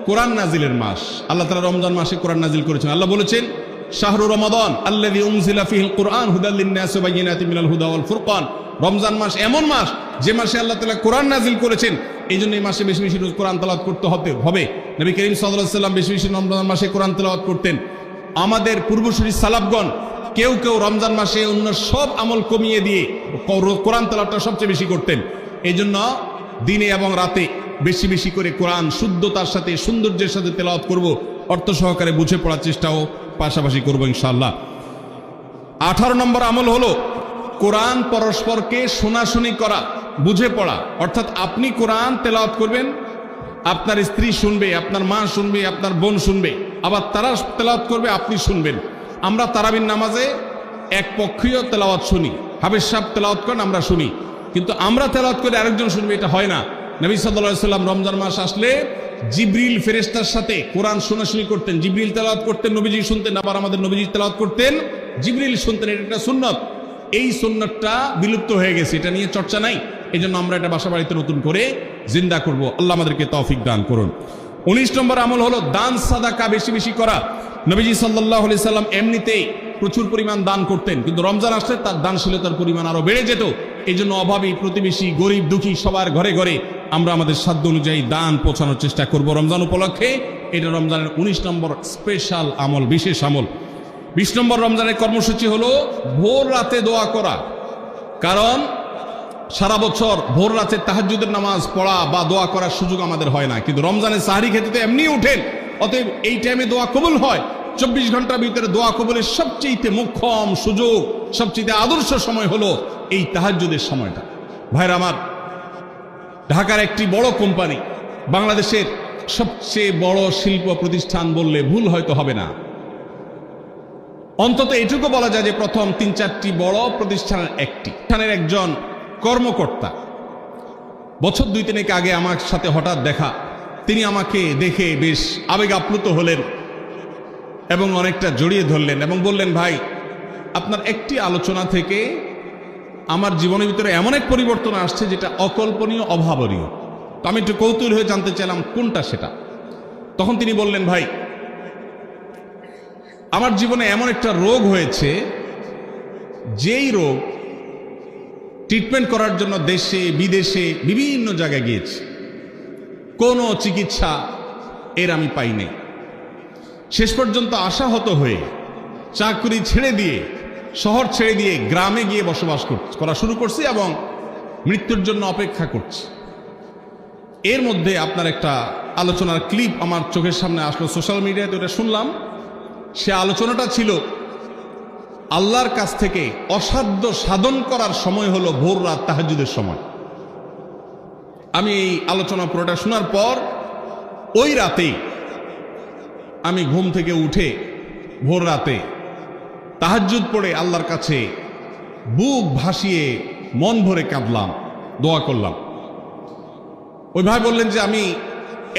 কোরআন নাজিলের মাস। আল্লাহ তাআলা রমজান মাসে কোরআন নাজিল করেছেন। আল্লাহ বলেছেন, শাহরু রমাদান আল্লাযী উনজিলা ফীহিল কুরআন হুদাল লিন-নাসি ওয়া বায়িনাতিন মিনাল হুদা ওয়াল ফুরকান। রমজান মাস এমন মাস যে মাসে আল্লাহ তাআলা কোরআন নাজিল করেছেন, এই জন্য এই মাসে বেশি বেশি কোরআন তেলাওয়াত করতে হবে। নবী করিম সাল্লাল্লাহু আলাইহি সাল্লাম বেশি বেশি রমজান মাসে কোরআন তেলাওয়াত করতেন। আমাদের পূর্বসূরি সালাফগণ কেউ কেউ রমজান মাসে অন্য সব আমল কমিয়ে দিয়ে কোরআন তেলাওয়াতটা সবচেয়ে বেশি করতেন। এই জন্য দিনে এবং রাতে বেশি বেশি করে কোরআন শুদ্ধতার সাথে, সৌন্দর্যের সাথে তেলাওয়াত করব, অর্থ সহকারে বুঝে পড়ার চেষ্টাও পাশাপাশি করব ইনশাআল্লাহ। 18 নম্বর আমল হলো কোরআন পরস্পরকে শোনাশুনি করা, বুঝে পড়া। অর্থাৎ আপনি কোরআন তেলাওয়াত করবেন, আপনার স্ত্রী শুনবে, আপনার মা শুনবে, আপনার বোন শুনবে, আবার তারা তেলাওয়াত করবে, আপনি শুনবেন। আমরা তারাবির নামাজে এক পক্ষীয় তেলাওয়াত শুনি, হাফেজ সাহেব তেলাওয়াত করেন, আমরা শুনি, কিন্তু আমরা তেলাওয়াত করে আরেকজন শুনবে, এটা হয় না। নবী সাল্লাল্লাহু আলাইহি সাল্লাম রমজান মাস আসলে জিবরিল ফেরেশতার সাথে কোরআন শোনাশুনি করতেন। জিবরিল তেলাওয়াত করতেন, নবীজি শুনতেন, আবার আমাদের নবীজি তেলাওয়াত করতেন, জিবরিল শুনতেন। এটা একটা সুন্নত। এই সুন্নতটা বিলুপ্ত হয়ে গেছে, এটা নিয়ে চর্চা নাই। এই জন্য আমরা এটা বাসা বাড়িতে নতুন করে জিন্দা করব। আল্লাহ আমাদেরকে তৌফিক দান করুন। 19 নম্বর আমল হলো দান সাদাকা বেশি বেশি করা। নবীজি সাল্লাল্লাহু আলাইহি সাল্লাম এমনিতেই প্রচুর পরিমাণ দান করতেন, কিন্তু রমজান আসলে তার দানশীলতার পরিমাণ আরো বেড়ে যেত। এই জন্য অভাবী, প্রতিবেশী, গরিব, দুঃখী সবার ঘরে ঘরে আমরা আমাদের সাধ্য অনুযায়ী দান পৌঁছানোর চেষ্টা করব রমজান উপলক্ষে। এটা রমজানের 19 নম্বর স্পেশাল আমল, বিশেষ আমল। 20 নম্বর রমজানের কর্মসূচি হলো ভোর রাতে দোয়া করা। কারণ সারা বছর ভোর রাতে তাহাজ্জুদের নামাজ পড়া বা দোয়া করার সুযোগ আমাদের হয় না, কিন্তু রমজানের সাহরি খেতে তো এমনি উঠেন। অতএব এই টাইমে দোয়া কবুল হয়। 24 ঘন্টার ভিতরে দোয়া কবুলের সবচেয়ে মুখ্যম সুযোগ, সবচেয়ে আদর্শ সময় হলো এই তাহাজ্জুদের সময়টা। ভাইরা আমার, ঢাকার একটি বড় কোম্পানি, বাংলাদেশের সবচেয়ে বড় শিল্প প্রতিষ্ঠান বললে ভুল হয়তো হবে না, অন্তত এটুকু বলা যায় যে প্রথম 3-4টি বড় প্রতিষ্ঠানের একটি প্রতিষ্ঠানের একজন কর্মকর্তা বছর 2-3 আগে আমার সাথে হঠাৎ দেখা। তিনি আমাকে দেখে বেশ আবেগ আপ্লুত হলেন এবং অনেকটা জড়িয়ে ধরলেন এবং বললেন, ভাই, আপনার একটি আলোচনা থেকে আমার জীবনের ভিতরে এমন এক পরিবর্তন আসছে যেটা অকল্পনীয়, অভাবনীয়। তো আমি একটু কৌতূহল হয়ে জানতে চাইলাম কোনটা সেটা। তখন তিনি বললেন, ভাই, আমার জীবনে এমন একটা রোগ হয়েছে, যেই রোগ ট্রিটমেন্ট করার জন্য দেশে বিদেশে বিভিন্ন জায়গায় গিয়েছি, কোনো চিকিৎসা এর আমি পাইনি। শেষ পর্যন্ত আশাহত হয়ে চাকরি ছেড়ে দিয়ে, শহর ছেড়ে দিয়ে গ্রামে গিয়ে বসবাস করা শুরু করছি এবং মৃত্যুর জন্য অপেক্ষা করছি। এর মধ্যে আপনার একটা আলোচনার ক্লিপ আমার চোখের সামনে আসলো, সোশ্যাল মিডিয়াতে ওটা শুনলাম। সে আলোচনাটা ছিল আল্লাহর কাছ থেকে অসাধ্য সাধন করার সময় হলো ভোর রাত, তাহাজ্জুদের সময়। আমি এই আলোচনা পুরোটা শোনার পর ওই রাতেই আমি ঘুম থেকে উঠে ভোর রাতে তাহাজ্জুদ পড়ে আল্লাহর কাছে বুক ভাসিয়ে মন ভরে কাঁদলাম, দোয়া করলাম। ওই ভাই বললেন যে আমি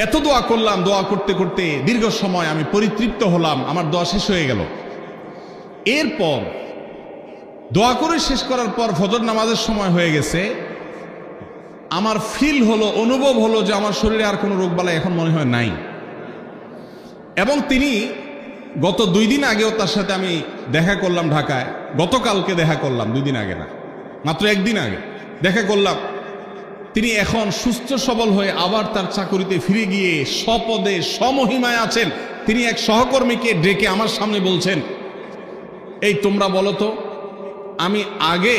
এত দোয়া করলাম, দোয়া করতে করতে দীর্ঘ সময় আমি পরিতৃপ্ত হলাম, আমার দোয়া শেষ হয়ে গেল। এরপর দোয়া করে শেষ করার পর ফজর নামাজের সময় হয়ে গেছে, আমার ফিল হলো, অনুভব হলো যে আমার শরীরে আর কোনো রোগবালাই এখন মনে হয় নাই। এবং তিনি গত 2 দিন আগেও তার সাথে আমি দেখা করলাম ঢাকায়, গতকালকে দেখা করলাম, 2 দিন আগে না, মাত্র 1 দিন আগে দেখা করলাম। তিনি এখন সুস্থ সবল হয়ে আবার তার চাকুরিতে ফিরে গিয়ে স্বপদে সমহিমায় আছেন। তিনি এক সহকর্মীকে ডেকে আমার সামনে বলছেন, এই তোমরা বলো তো, আমি আগে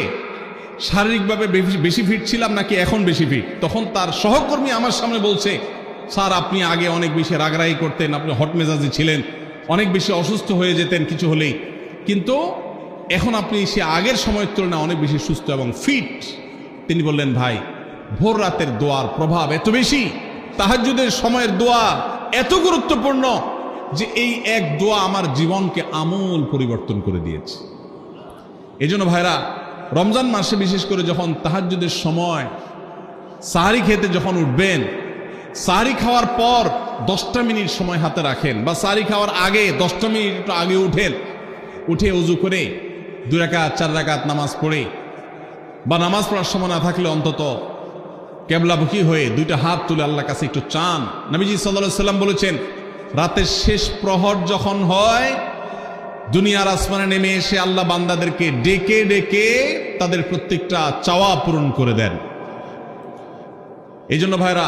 শারীরিকভাবে বেশি ফিট ছিলাম নাকি এখন বেশি ফিট? তখন তার সহকর্মী আমার সামনে বলছে, স্যার আপনি আগে অনেক বেশি রাগারাগি করতেন, আপনি হট মেজাজি ছিলেন, অনেক বেশি অসুস্থ হয়ে যেতেন কিছু হলেই, কিন্তু এখন আপনি সে আগের সময়ের তুলনায় অনেক বেশি সুস্থ এবং ফিট। তিনি বললেন, ভাই ভোর রাতের দোয়ার প্রভাব এত বেশি, তাহাজ্জুদের সময়ের দোয়া এত গুরুত্বপূর্ণ যে এই এক দোয়া আমার জীবনকে আমূল পরিবর্তন করে দিয়েছে। এই জন্য ভাইরা, রমজান মাসে বিশেষ করে যখন তাহাজ্জুদের সময় সাহারি খেতে যখন উঠবেন, সাহারি খাওয়ার পর 10টা মিনিট সময় হাতে রাখেন, বা সাহারি খাওয়ার আগে 10টা মিনিট একটু আগে উঠেন, উঠে ওযু করে 2 রাকাত 4 রাকাত নামাজ পড়ে, বা নামাজ পড়ার সময় না থাকলে অন্তত কেবলামুখী হয়ে 2টা হাত তুলে আল্লাহর কাছে একটু চান। নবীজি সাল্লাল্লাহু আলাইহি সাল্লাম বলেছেন, রাতের শেষ প্রহর যখন হয়, দুনিয়ার আসমানে নেমে এসে আল্লাহ বান্দাদেরকে ডেকে ডেকে তাদের প্রত্যেকটা চাওয়া পূরণ করে দেন। এই জন্য ভাইরা,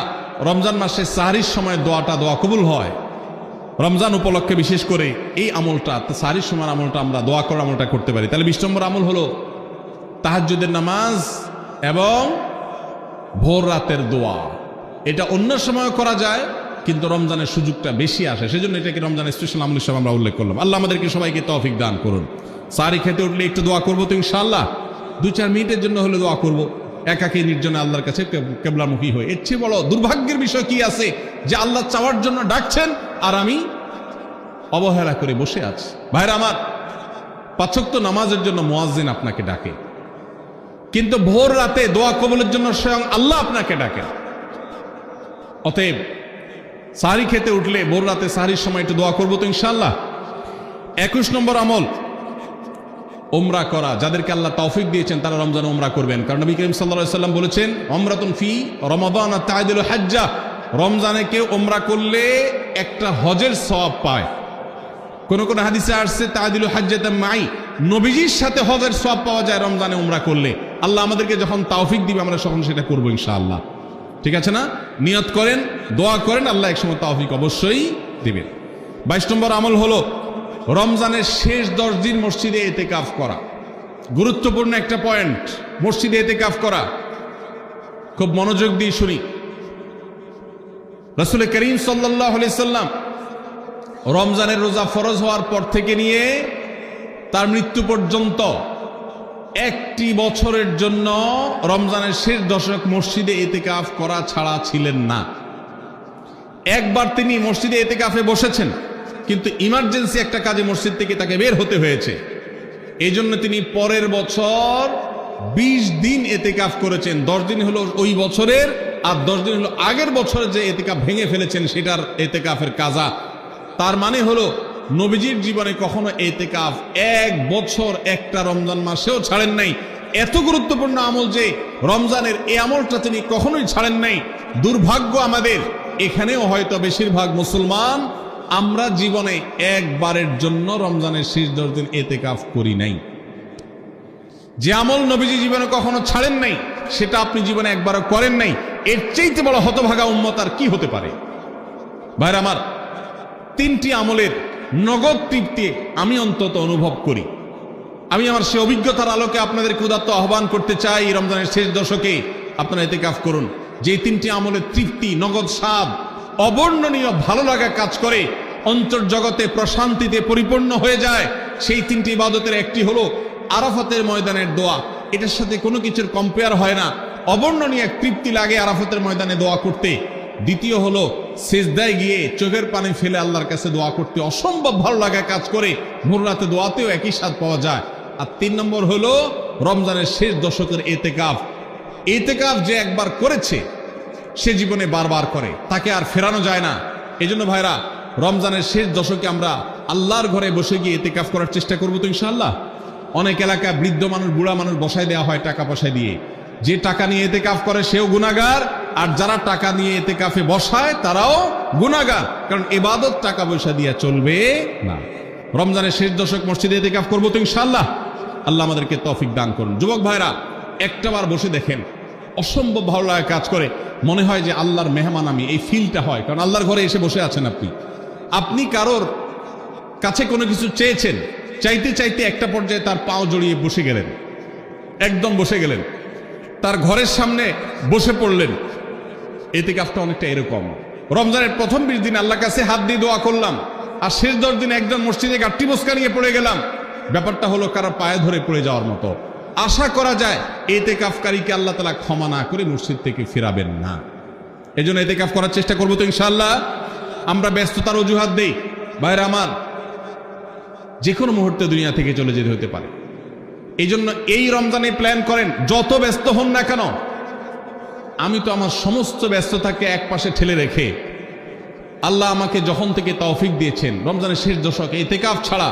রমজান মাসে সাহরির সময় দোয়া কবুল হয়। রমজান উপলক্ষে বিশেষ করে এই আমলটা, সাহরির সময় আমলটা, আমরা দোয়া করার আমলটা করতে পারি। তাহলে 20 নম্বর আমল হলো তাহাজ্জুদের নামাজ এবং ভোর রাতের দোয়া। এটা অন্য সময় করা যায়, কিন্তু রমজানের সুযোগটা বেশি আসে, সেজন্য এটাকে রমজানের স্পেশাল আমল হিসেবে আমরা উল্লেখ করলাম। আল্লাহ আমাদেরকে সবাইকে তৌফিক দান করুন। সাহরি খেতে উঠলে একটু দোয়া করবো তো ইনশাআল্লাহ, 2-4 মিনিটের জন্য হলে দোয়া করব, একাকী নির্জনে আল্লাহর কাছে কেবলামুখী হয়ে। এর চেয়ে বড় দুর্ভাগ্যের বিষয় কি আছে যে আল্লাহ চাওয়ার জন্য ডাকছেন আর আমি অবহেলা করে বসে আছি। ভাইরা আমার, 5 ওয়াক্ত নামাজের জন্য মুয়াজ্জিন আপনাকে ডাকে, কিন্তু ভোর রাতে দোয়া কবুলের জন্য স্বয়ং আল্লাহ আপনাকে ডাকেন। অতএব সাহরি খেতে উঠলে ভোর রাতে সাহরির সময় একটু দোয়া করবো তো ইনশাআল্লাহ। 21 নম্বর আমল উমরা করা। যাদেরকে আল্লাহ তৌফিক দিয়েছেন তারা রমজানে উমরা করবেন, কারণ নবী করিম সাল্লাল্লাহু আলাইহি ওয়াসাল্লাম বলেছেন, উমরাতুন ফি রমাদান তা'দিলু হাজ্জা। রমজানে কেউ উমরা করলে একটা হজের সওয়াব পায়। কোন কোন হাদিসে আসছে তা'দিলু হাজ্জাতাম মাই, নবীজির সাথে হজের সওয়াব পাওয়া যায় রমজানে উমরা করলে। আল্লাহ আমাদেরকে যখন তৌফিক দিবে আমরা তখন সেটা করব ইনশাআল্লাহ। ঠিক আছে না? নিয়ত করেন, দোয়া করেন, আল্লাহ একসময় তৌফিক অবশ্যই দিবেন। 22 নম্বর আমল হলো রমজানের শেষ 10 দিন মসজিদে ইতিকাফ করা। গুরুত্বপূর্ণ একটা পয়েন্ট, মসজিদে ইতিকাফ করা। খুব মনোযোগ দিয়ে শুনি। রাসূল করিম সাল্লাল্লাহু আলাইহি সাল্লাম রমজানের রোজা ফরজ হওয়ার পর থেকে নিয়ে তার মৃত্যু পর্যন্ত 1টি বছরের জন্য রমজানের শেষ দশক মসজিদে ইতিকাফ করা ছাড়া ছিলেন না। একবার তিনি মসজিদে ইতিকাফে বসেছেন, কিন্তু ইমার্জেন্সি একটা কাজে মসজিদ থেকে তাকে বের হতে হয়েছে। এই জন্য তিনি পরের বছর 20 দিন ইতিকাফ করেছেন। 10 দিন হলো ওই বছরের, আর 10 দিন হলো আগের বছরে যে ইতিকাফ ভেঙে ফেলেছেন সেটার ইতিকাফের কাজা। তার মানে হলো নবীজির জীবনে কখনো ইতিকাফ 1 বছর একটা রমজান মাসেও ছাড়েন নাই। এত গুরুত্বপূর্ণ আমল যে রমজানের এই আমলটা তিনি কখনোই ছাড়েন নাই। দুর্ভাগ্য আমাদের, এখানেও হয়তো বেশিরভাগ মুসলমান আমরা জীবনে একবারের জন্য রমজানের শেষ 10 দিন ইতিকাফ করি নাই। যে আমল নবীজি জীবনে কখনো ছাড়েন নাই সেটা আপনি জীবনে একবারও করেন নাই। এর চাইতে বড় হতভাগা উম্মত আর কি হতে পারে? ভাইরা আমার, 3টি আমলের নগদ তৃপ্তি আমি অন্তত অনুভব করি। আমি আমার সে অভিজ্ঞতার আলোকে আপনাদেরকে উদাত্ত আহ্বান করতে চাই, রমজানের শেষ দশকে আপনারা ইতিকাফ করুন। যে 3টি আমলের তৃপ্তি, নগদ স্বাদ, অবর্ণনীয় ভালো লাগা কাজ করে, অন্তর্জগতে প্রশান্তিতে পরিপূর্ণ হয়ে যায়। সেই 3টি ইবাদতের একটি হলো আরাফাতের ময়দানের দোয়া। এটার সাথে কোনো কিছুর কম্পেয়ার হয় না। অবর্ণনীয় এক তৃপ্তি লাগে আরাফাতের ময়দানে দোয়া করতে। দ্বিতীয় হলো সিজদায় গিয়ে চোখের পানি ফেলে আল্লাহর কাছে দোয়া করতে অসম্ভব ভালো লাগা কাজ করে। ভোর রাতে দোয়াতেও একই স্বাদ পাওয়া যায়। আর 3 নম্বর হলো রমজানের শেষ দশকের ইতিকাফ। ইতিকাফ যে একবার করেছে সে জীবনে বারবার করে, তাকে আর ফেরানো যায় না। এই জন্য ভাইরা, রমজানের শেষ দশকে আমরা আল্লাহর ঘরে বসে গিয়ে ইতিকাফ করার চেষ্টা করবো তো ইনশাআল্লাহ। অনেক এলাকায় বৃদ্ধ মানুষ, বুড়া মানুষ বসায় দেওয়া হয় টাকা পয়সা দিয়ে। যে টাকা নিয়ে ইতিকাফ করে সেও গুনাহগার, আর যারা টাকা নিয়ে ইতিকাফে বসায় তারাও গুনাহগার, কারণ ইবাদত টাকা পয়সা দিয়ে চলবে না। রমজানের শেষ দশক মসজিদে ইতিকাফ করবো তো ইনশাআল্লাহ। আল্লাহ আমাদেরকে তৌফিক দান করুন। যুবক ভাইরা, একটাবার বসে দেখেন অসম্ভব ভালো লাগা কাজ করে, মনে হয় যে আল্লাহর মেহমান আমি, এই ফিলটা হয়। কারণ আল্লাহর ঘরে এসে বসে আছেন আপনি কারোর কাছে কোনো কিছু চেয়েছেন, চাইতে চাইতে একটা পর্যায়ে তার পাও জড়িয়ে বসে গেলেন, একদম বসে গেলেন, তার ঘরের সামনে বসে পড়লেন। ইতিকাফটা অনেকটা এরকম। রমজানের প্রথম 20 দিন আল্লাহর কাছে হাত দিয়ে দোয়া করলাম, আর শেষ 10 দিন একজন মসজিদে গাঠি বসকা নিয়ে পড়ে গেলাম। ব্যাপারটা হলো কারো পায়ে ধরে পড়ে যাওয়ার মতো। আশা করা যায় ইতিকাফকারীকে আল্লাহ তাআলা ক্ষমা না করে মসজিদ থেকে ফেরাবেন না। এজন্য ইতিকাফ করার চেষ্টা করবো তো ইনশাআল্লাহ। আমরা ব্যস্ততার অজুহাত দেই, ভাইরা আমার, যে কোনো মুহূর্তে দুনিয়া থেকে চলে যেতে হতে পারে। এই জন্য এই রমজানে প্ল্যান করেন, যত ব্যস্ত হন না কেন। আমি তো আমার সমস্ত ব্যস্ততাকে এক পাশে ঠেলে রেখে আল্লাহ আমাকে যখন থেকে তৌফিক দিয়েছেন, রমজানের শেষ দশকে ইতিকাফ ছাড়া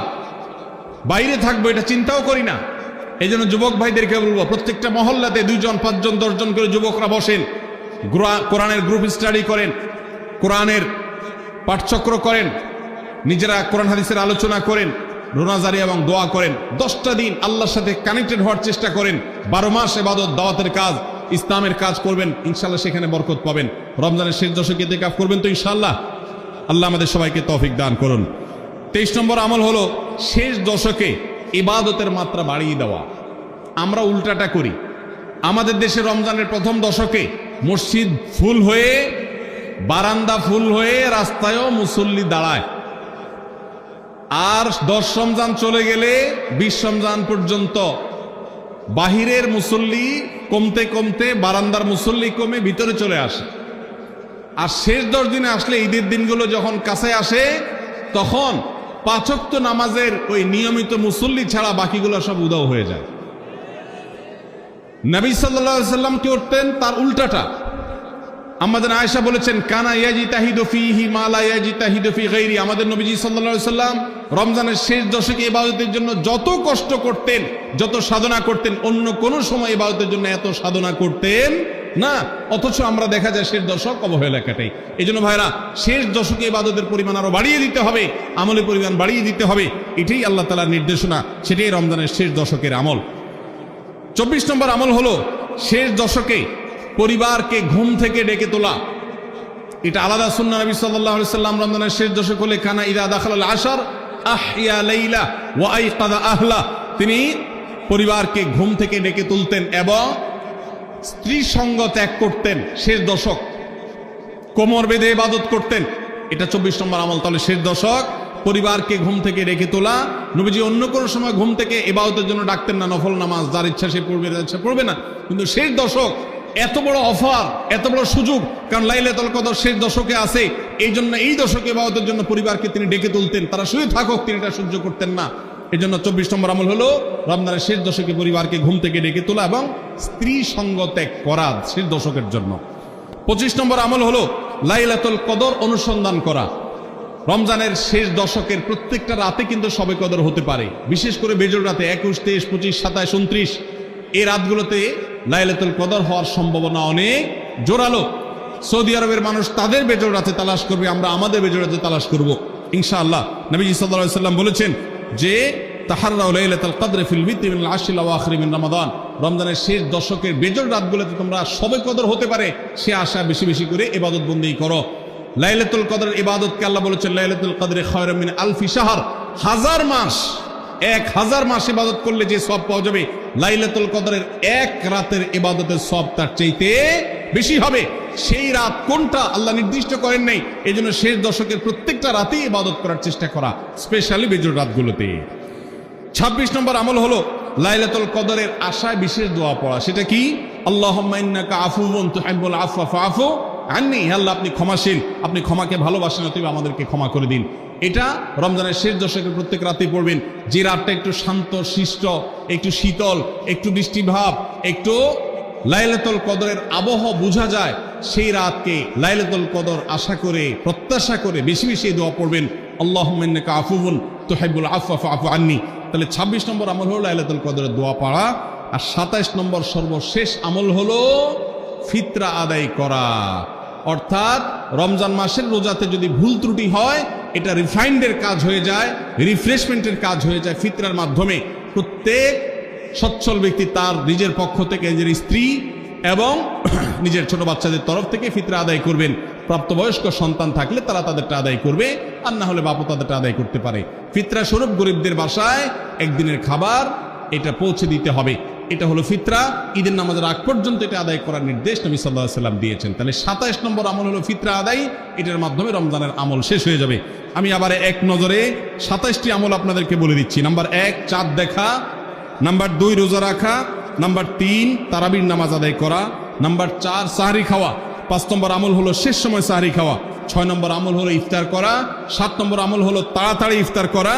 বাইরে থাকবো এটা চিন্তাও করি না। এই জন্য যুবক ভাইদেরকে বলবো, প্রত্যেকটা মহল্লাতে 2 জন 5 জন 10 জন করে যুবকরা বসেন, কোরআনের গ্রুপ স্টাডি করেন, কোরআনের পাঠচক্র করেন, নিজেরা কোরআন হাদিসের আলোচনা করেন, রোনাজারি এবং দোয়া করেন। 10টা দিন আল্লাহর সাথে কানেক্টেড হওয়ার চেষ্টা করেন। 12 মাস ইবাদত, দাওয়াতের কাজ, ইসলামের কাজ করবেন, ইনশাআল্লাহ সেখানে বরকত পাবেন। রমজানের শেষ দশকে ইতিকাফ করবেন তো ইনশাআল্লাহ। আল্লাহ আমাদের সবাইকে তৌফিক দান করুন। 23 নম্বর আমল হলো শেষ দশকে ইবাদতের মাত্রা বাড়িয়ে দেওয়া। আমরা উল্টাটা করি। আমাদের দেশে রমজানের প্রথম দশকে মসজিদ ফুল হয়ে, বারান্দা ফুল হয়ে, রাস্তায়ও মুসল্লি দাঁড়ায়। আর 10 রমজান চলে গেলে 20 রমজান পর্যন্ত বাহিরের মুসল্লি কমতে কমতে বারান্দার মুসল্লি কমে ভিতরে চলে আসে। আর শেষ 10 দিনে আসলে, ঈদের দিনগুলো যখন কাছে আসে, তখন 5 ওয়াক্ত নামাজের ওই নিয়মিত মুসল্লি ছাড়া বাকিগুলো সব উধাও হয়ে যায়। নবী সাল্লাল্লাহু আলাইহি সাল্লাম কি করতেন? তার উল্টাটা। আমাদের আয়েশা বলেছেন, কানা ইয়াজিতাহিদু ফীহি মা লা ইয়াজিতাহিদু ফী গায়রি। আমাদের নবীজি সাল্লাল্লাহু আলাইহি সাল্লাম রমজানের শেষ দশকে ইবাদতের জন্য যত কষ্ট করতেন, যত সাধনা করতেন, অন্য কোন সময় ইবাদতের জন্য এত সাধনা করতেন না। অথচ আমরা দেখা যায় শেষ দশক অবহেলা কাটাই। এই জন্য ভাইরা, শেষ দশকে ইবাদতের পরিমাণ আরো বাড়িয়ে দিতে হবে, আমলের পরিমাণ বাড়িয়ে দিতে হবে। এটাই আল্লাহ তাআলার নির্দেশনা, সেটাই রমজানের শেষ দশকের আমল। 24 নম্বর আমল হলো শেষ দশকে পরিবারকে ঘুম থেকে ডেকে তোলা। এটা আলাদা সুন্নাহ। নবী সাল্লাল্লাহু আলাইহি সাল্লাম রমজানের শেষ দশক হলে কানা ইযা দাখালাল আশর আহইয়া লাইলা ওয়া আইকাযা আহলা। তিনি পরিবারকে ঘুম থেকে ডেকে তুলতেন এবং স্ত্রী সঙ্গ ত্যাগ করতেন। শেষ দশক কোমর বেঁধে ইবাদত করতেন। এটা 24 নম্বর আমল। তাহলে শেষ দশক পরিবারকে ঘুম থেকে ডেকে তোলা। নবীজি অন্য কোনো সময় ঘুম থেকে ইবাদতের জন্য ডাকতেন না, নফল নামাজ যার ইচ্ছা সে পড়বে, যার ইচ্ছা পড়বে না। কিন্তু শেষ দশক এত বড় অফার, এত বড় সুযোগ, কারণ লাইলাতুল কদর শেষ দশকে আছে। এই জন্য এই দশকে ইবাদতের জন্য পরিবারকে তিনি ডেকে তুলতেন। তারা শুয়ে থাকুক, তিনি এটা সহ্য করতেন না। এই জন্য 24 নম্বর আমল হলো রমজানের শেষ দশকে পরিবারকে ঘুম থেকে ডেকে তোলা এবং স্ত্রী সঙ্গ ত্যাগ করা শেষ দশকের জন্য। 25 নম্বর আমল হলো লাইলাতুল কদর অনুসন্ধান করা। রমজানের শেষ দশকের প্রত্যেকটা রাতে কিন্তু শবে কদর হতে পারে, বিশেষ করে বেজর রাতে 21, 23, 25, 27, 29 এই রাতগুলোতে লাইলাতুল কদর হওয়ার সম্ভাবনা অনেক জোরালো। সৌদি আরবের মানুষ তাদের বেজর রাতে তালাশ করবে, আমরা আমাদের বেজর রাতে তালাশ করব ইনশাআল্লাহ। নবীজি সাল্লাল্লাহু আলাইহি সাল্লাম বলেছেন যে তাহাররাউ লাইলাতুল কদর ফিল বিতি মিনাল আশরিল আওয়াখির মিন রমাদান। রমজানের শেষ দশকের বেজর রাতগুলোতে তোমরা শবে কদর হতে পারে সে আশা বেশি বেশি করে ইবাদত বন্দেগী করো। লাইলাতুল কদরের ইবাদতকে আল্লাহ বলেছেন লাইলাতুল কদরে খায়রুম মিন আলফি শাহর। 1000 মাস, 1000 মাস ইবাদত করলে যে সওয়াব পাওয়া যাবে, লাইলাতুল কদরের এক রাতের ইবাদতের সওয়াব তার চাইতে বেশি হবে। সেই রাত কোনটা আল্লাহ নির্দিষ্ট করেন নাই। এই জন্য শেষ দশকের প্রত্যেকটা রাতেই ইবাদত করার চেষ্টা করা, স্পেশালি বেজর রাতগুলোতে। 26 নম্বর আমল হলো লাইলাতুল কদরের আশায় বিশেষ দোয়া পড়া। সেটা কি? আল্লাহুম্মা ইন্নাকা আফুউন তুহিব্বুল আফওয়া ফাআফু আন্নি। আল্লাহ আপনি ক্ষমাশীল, আপনি ক্ষমাকে ভালোবাসেন, অতএব আমাদেরকে ক্ষমা করে দিন। এটা রমজানের শেষ দশকের প্রত্যেক রাতেই পড়বেন। যে রাতটা একটু শান্ত শিষ্ট, একটু শীতল, একটু বৃষ্টিভাব, একটু লাইলাতুল কদরের আবহ বোঝা যায়, সেই রাতকে লাইলাতুল কদর আশা করে, প্রত্যাশা করে বেশি বেশি দোয়া পড়বেন, আল্লাহুম্মা ইন্নাকা আফুউন তুহিব্বুল আফওয়া ফাআফু আন্নি। তাহলে 26 নম্বর আমল হলো লাইলাতুল কদরের দোয়া পড়া। আর 27 নম্বর সর্বশেষ আমল হলো ফিতরা আদায় করা। অর্থাৎ রমজান মাসের রোজাতে যদি ভুল ত্রুটি হয়, এটা রিফাইন্ডের কাজ হয়ে যায়, রিফ্রেশমেন্টের কাজ হয়ে যায় ফিতরার মাধ্যমে। প্রত্যেক সচ্ছল ব্যক্তি তার নিজের পক্ষ থেকে, নিজের স্ত্রী এবং নিজের ছোট বাচ্চাদের তরফ থেকে ফিতরা আদায় করবেন। প্রাপ্তবয়স্ক সন্তান থাকলে তারা তাদেরটা আদায় করবে, আর না হলে বাপও তাদেরটা আদায় করতে পারে। ফিতরা স্বরূপ গরিবদের বাসায় একদিনের খাবার এটা পৌঁছে দিতে হবে। এটা হলো ফিতরা। ঈদের নামাজের আগ পর্যন্ত এটা আদায় করার নির্দেশ নবী সাল্লাল্লাহু আলাইহি সাল্লাম দিয়েছেন। তাহলে 27 নম্বর আমল হলো ফিতরা আদায়। এটার মাধ্যমে রমজানের আমল শেষ হয়ে যাবে। আমি আবার এক নজরে 27টি আমল আপনাদেরকে বলে দিচ্ছি। নাম্বার 1 চাঁদ দেখা, নাম্বার 2 রোজা রাখা, নাম্বার 3 তারাবির নামাজ আদায় করা, নাম্বার 4 সাহরি খাওয়া, 5 নম্বর আমল হলো শেষ সময় সাহরি খাওয়া, 6 নম্বর আমল হলো ইফতার করা, 7 নম্বর আমল হলো তাড়াতাড়ি ইফতার করা,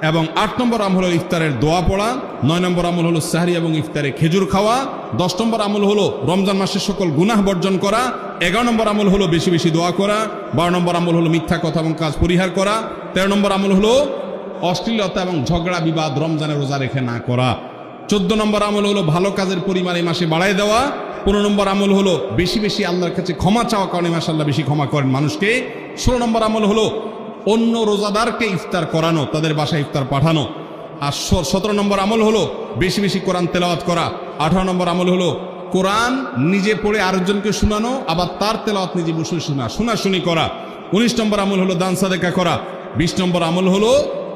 এবং 8 নম্বর আমল হলো ইফতারের দোয়া পড়া, 9 নম্বর আমল হলো সাহরি এবং ইফতারে খেজুর খাওয়া, 10 নম্বর আমল হলো রমজান মাসের সকল গুনাহ বর্জন করা, 11 নম্বর আমল হলো বেশি বেশি দোয়া করা, 12 নম্বর আমল হলো মিথ্যা কথা এবং কাজ পরিহার করা, 13 নম্বর আমল হলো অশ্লীলতা এবং ঝগড়া বিবাদ রমজানে রোজা রেখে না করা, 14 নম্বর আমল হলো ভালো কাজের পরিমাণ এই মাসে বাড়ায় দেওয়া, 15 নম্বর আমল হলো বেশি বেশি আল্লাহর কাছে ক্ষমা চাওয়া, কারণে মাশাআল্লাহ বেশি ক্ষমা করেন মানুষকে, 16 নম্বর আমল হলো অন্য রোজাদারকে ইফতার করানো, তাদের বাসায় ইফতার পাঠানো, আর 17 নম্বর আমল হলো বেশি বেশি কোরআন তেলাওয়াত করা, 18 নম্বর আমল হলো কোরআন নিজে পড়ে আরেকজনকে শোনানো, আবার তার তেলাওয়াত নিজে বসে শোনাশুনি করা, 19 নম্বর আমল হলো দান সাদেকা করা, 20 নম্বর আমল হলো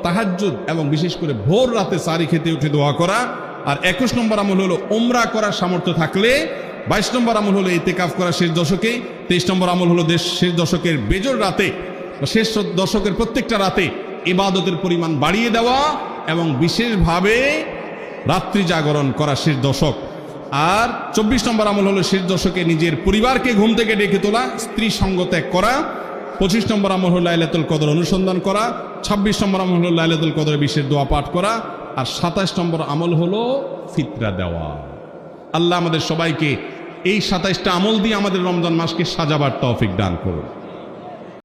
তাহাজ্জুদ এবং বিশেষ করে ভোর রাতে সারি খেতে উঠে দোয়া করা, আর 21 নম্বর আমল হলো উমরা করার সামর্থ্য থাকলে, 22 নম্বর আমল হলো ইতিকাফ করা শেষ দশকে, 23 নম্বর আমল হলো শেষ দশকের বেজোর রাতে, শেষ দশকের প্রত্যেকটা রাতে ইবাদতের পরিমাণ বাড়িয়ে দেওয়া এবং বিশেষভাবে রাত্রি জাগরণ করা শেষ দশক, আর 24 নম্বর আমল হলো শেষ দশকে নিজের পরিবারকে ঘুম থেকে ডেকে তোলা, স্ত্রী সঙ্গ ত্যাগ করা, 25 নম্বর আমল হলো লাইলাতুল কদর অনুসন্ধান করা, 26 নম্বর আমল হলো লাইলাতুল কদরের বিশেষ দোয়া পাঠ করা, আর 27 নম্বর আমল হলো ফিতরা দেওয়া। আল্লাহ আমাদের সবাইকে এই 27টা আমল দিয়ে আমাদের রমজান মাসকে সাজাবার তৌফিক দান করুন।